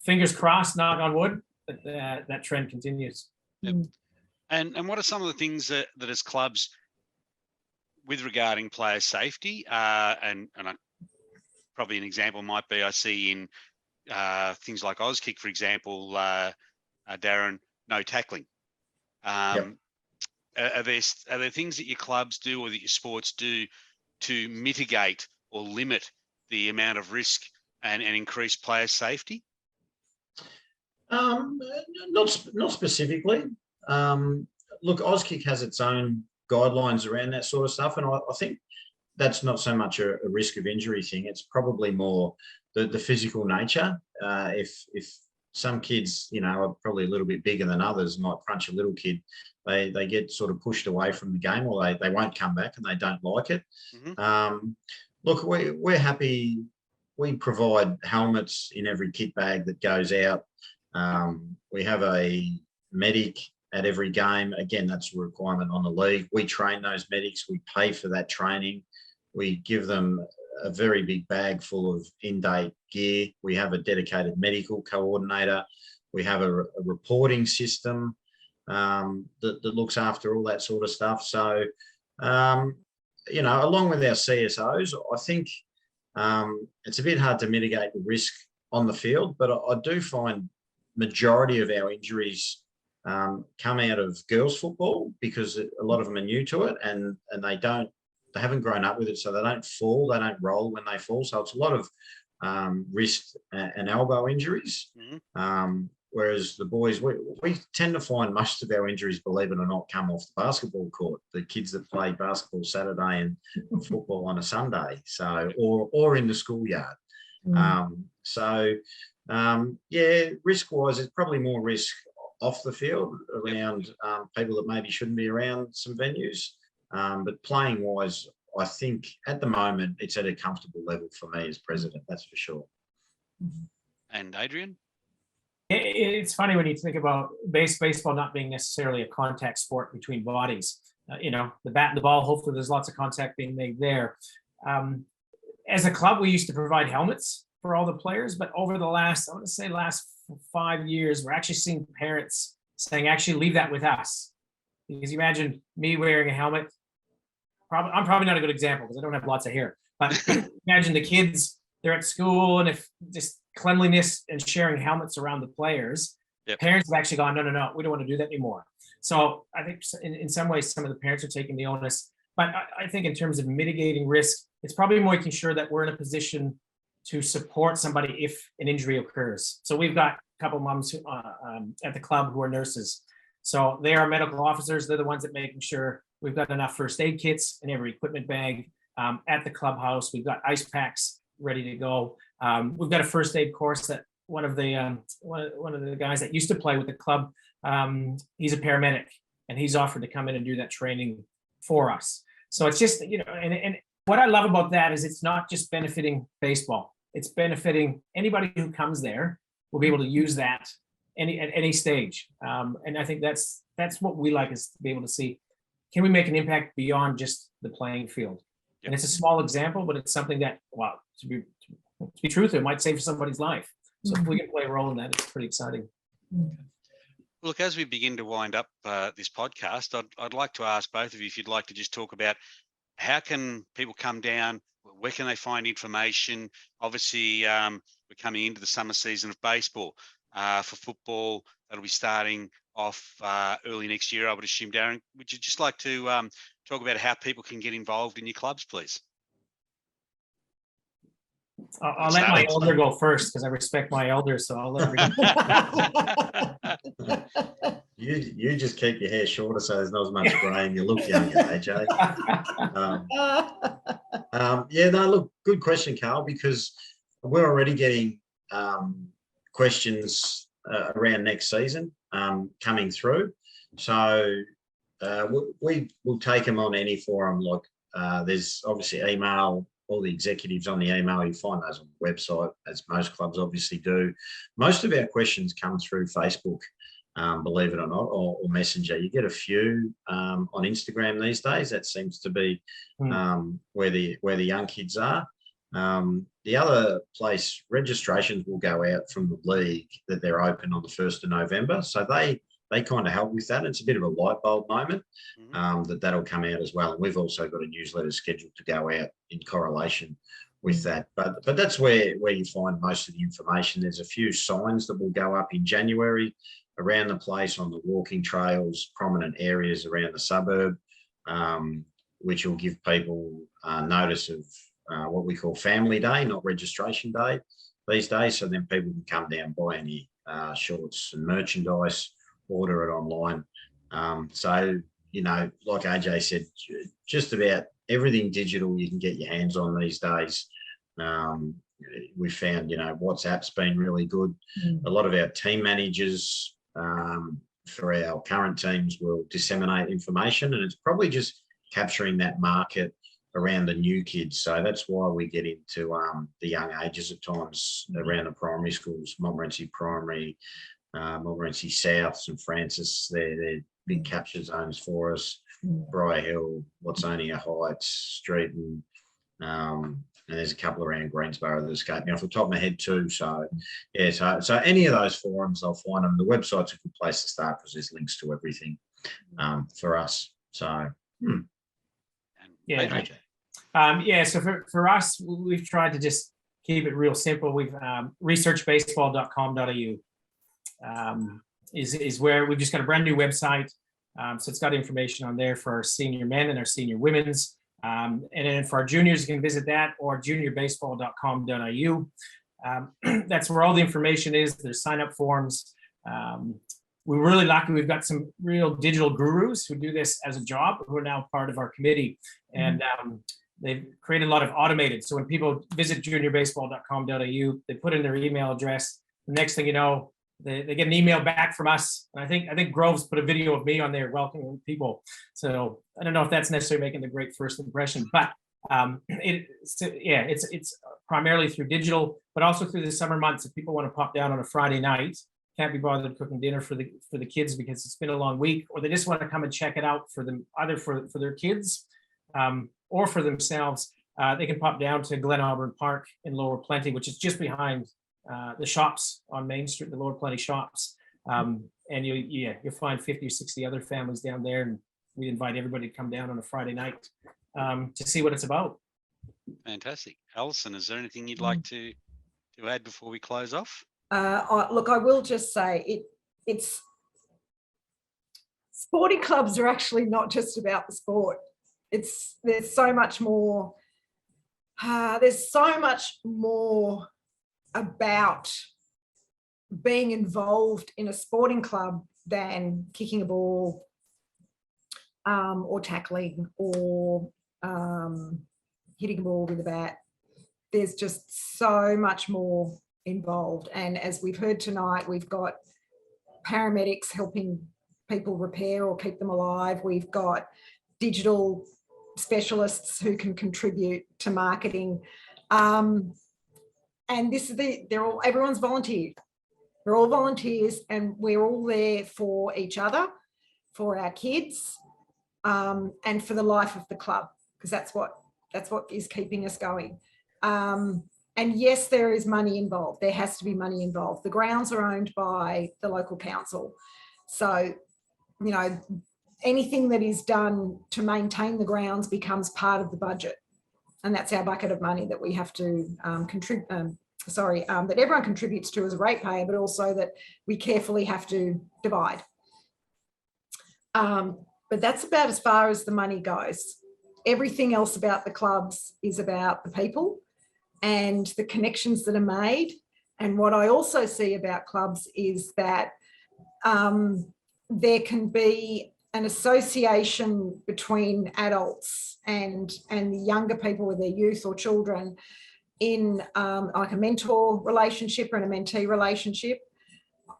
fingers crossed, knock on wood, that trend continues. Yep. And what are some of the things that as clubs, with regarding player safety, and probably an example might be, I see in things like Auskick, for example, Darren, no tackling. Yep. Are there things that your clubs do or that your sports do to mitigate or limit the amount of risk and increase player safety? Not specifically. Look, Auskick has its own guidelines around that sort of stuff, and I think that's not so much a risk of injury thing. It's probably more the physical nature. If some kids, are probably a little bit bigger than others, might crunch a little kid, they get sort of pushed away from the game, or they won't come back and they don't like it. Mm-hmm. Look, we're happy. We provide helmets in every kit bag that goes out. We have a medic at every game. Again, that's a requirement on the league. We train those medics. We pay for that training. We give them a very big bag full of in-date gear. We have a dedicated medical coordinator. We have a reporting system that looks after all that sort of stuff. So, along with our CSOs, I think it's a bit hard to mitigate the risk on the field, but I do find majority of our injuries come out of girls football, because a lot of them are new to it, and they haven't grown up with it, so they don't fall, they don't roll when they fall. So it's a lot of wrist and elbow injuries. Mm-hmm. Whereas the boys, we tend to find most of our injuries, believe it or not, come off the basketball court. The kids that play basketball Saturday and football on a Sunday, so or in the schoolyard. Risk-wise, it's probably more risk off the field around people that maybe shouldn't be around some venues. But playing-wise, I think at the moment it's at a comfortable level for me as president, that's for sure. And Adrian? It's funny when you think about baseball not being necessarily a contact sport between bodies. The bat and the ball, hopefully there's lots of contact being made there. As a club, we used to provide helmets for all the players, but over the last 5 years, we're actually seeing parents saying, actually leave that with us. Because you imagine me wearing a helmet. I'm probably not a good example because I don't have lots of hair, but imagine the kids, they're at school, and if just cleanliness and sharing helmets around the players, parents have actually gone, no, we don't want to do that anymore. So I think in some ways, some of the parents are taking the onus, but I think in terms of mitigating risk, it's probably more making sure that we're in a position to support somebody if an injury occurs. So we've got a couple of moms at the club who are nurses. So they are medical officers. They're the ones that making sure we've got enough first aid kits in every equipment bag at the clubhouse. We've got ice packs ready to go. We've got a first aid course that one of the guys that used to play with the club, he's a paramedic, and he's offered to come in and do that training for us. So it's just, and what I love about that is it's not just benefiting baseball. It's benefiting anybody who comes there will be able to use that at any stage. And I think that's what we like, is to be able to see, can we make an impact beyond just the playing field? Yep. And it's a small example, but it's something that, to be truthful, it might save somebody's life. So if we can play a role in that, it's pretty exciting. Look, as we begin to wind up this podcast, I'd like to ask both of you if you'd like to just talk about how can people come down, where can they find information? Obviously, we're coming into the summer season of baseball. For football, that'll be starting off early next year, I would assume. Darren, would you just like to talk about how people can get involved in your clubs, please? I'll let my elder go first because I respect my elders, so I'll let her go. You just keep your hair shorter so there's not as much grey and you look younger, AJ. Yeah, no, look, good question, Carl, because we're already getting questions around next season coming through. So we will take them on any forum. Like there's obviously email, all the executives on the email, you find those on the website, as most clubs obviously do. Most of our questions come through Facebook. Believe it or not, or Messenger. You get a few on Instagram these days. That seems to be where the young kids are. The other place, registrations will go out from the league that they're open on the 1st of November. So they kind of help with that. It's a bit of a light bulb moment that'll come out as well. And we've also got a newsletter scheduled to go out in correlation with that. But that's where you find most of the information. There's a few signs that will go up in January around the place on the walking trails, prominent areas around the suburb, which will give people notice of what we call family day, not registration day these days. So then people can come down, buy any shorts and merchandise, order it online. So, you know, like AJ said, just about everything digital you can get your hands on these days. We found, you know, WhatsApp's been really good. A lot of our team managers for our current teams will disseminate information, and it's probably just capturing that market around the new kids. So that's why we get into the young ages at times around the primary schools, Montmorency Primary, Montmorency South, St Francis. They're big capture zones for us. Briar Hill, Watsonia Heights, Streeton, and there's a couple around Greensborough that escape me off the top of my head too. So, yeah, so any of those forums, I'll find them. The website's a good place to start because there's links to everything for us. So, yeah. Yeah, so for us, we've tried to just keep it real simple. We've researchbaseball.com.au is where we've just got a brand new website. So it's got information on there for our senior men and our senior women's. And then for our juniors, you can visit that, or juniorbaseball.com.au. That's where all the information is. There's sign-up forms. We're really lucky. We've got some real digital gurus who do this as a job, who are now part of our committee. And they've created a lot of automated. So when people visit juniorbaseball.com.au, they put in their email address. The next thing you know, they get an email back from us. And I think Groves put a video of me on there welcoming people. So I don't know if that's necessarily making the great first impression, but it's primarily through digital, but also through the summer months. If people want to pop down on a Friday night, can't be bothered cooking dinner for the kids because it's been a long week, or they just want to come and check it out for them, either for their kids or for themselves, they can pop down to Glen Auburn Park in Lower Plenty, which is just behind the shops on Main Street, the Lower Plenty shops. And you'll find 50 or 60 other families down there. And we invite everybody to come down on a Friday night to see what it's about. Fantastic. Alison, is there anything you'd like to add before we close off? Look, I will just say it's sporting clubs are actually not just about the sport. There's so much more. There's so much more about being involved in a sporting club than kicking a ball or tackling or hitting a ball with a bat. There's just so much more involved. And as we've heard tonight, we've got paramedics helping people repair or keep them alive. We've got digital specialists who can contribute to marketing. And everyone's volunteered. We're all volunteers, and we're all there for each other, for our kids, and for the life of the club, because that's what is keeping us going. And yes, there is money involved. There has to be money involved. The grounds are owned by the local council. So, you know, anything that is done to maintain the grounds becomes part of the budget. And that's our bucket of money that we have to contribute, that everyone contributes to as a ratepayer, but also that we carefully have to divide. But that's about as far as the money goes. Everything else about the clubs is about the people and the connections that are made. And what I also see about clubs is that there can be an association between adults and the younger people with their youth or children in like a mentor relationship or in a mentee relationship.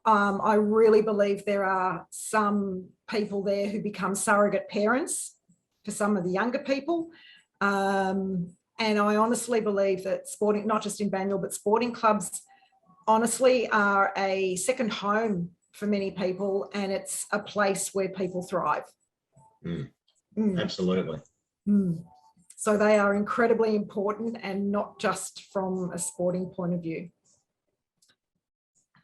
I really believe there are some people there who become surrogate parents for some of the younger people. And I honestly believe that sporting, not just in Banyule, but sporting clubs honestly are a second home for many people, and it's a place where people thrive. Absolutely. So they are incredibly important, and not just from a sporting point of view.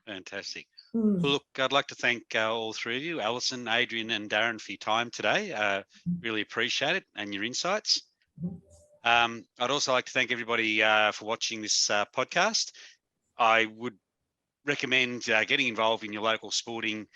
Fantastic. Well, look, I'd like to thank all three of you, Alison, Adrian and Darren, for your time today. Really appreciate it and your insights. I'd also like to thank everybody for watching this podcast. I would recommend getting involved in your local sporting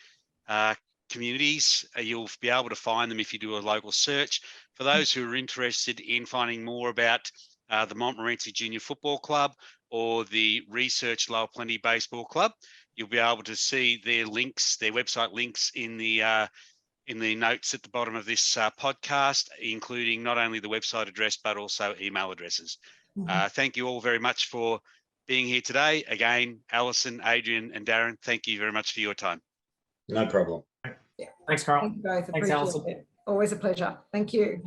communities. You'll be able to find them if you do a local search. For those who are interested in finding more about the Montmorency Junior Football Club or the Research Lower Plenty Baseball Club, you'll be able to see their links, their website links in the notes at the bottom of this podcast, including not only the website address, but also email addresses. Thank you all very much for being here today. Again, Alison, Adrian and Darren, thank you very much for your time. No problem. Thanks, Carl. Thank you both. Thanks, Alison. Always a pleasure. Thank you.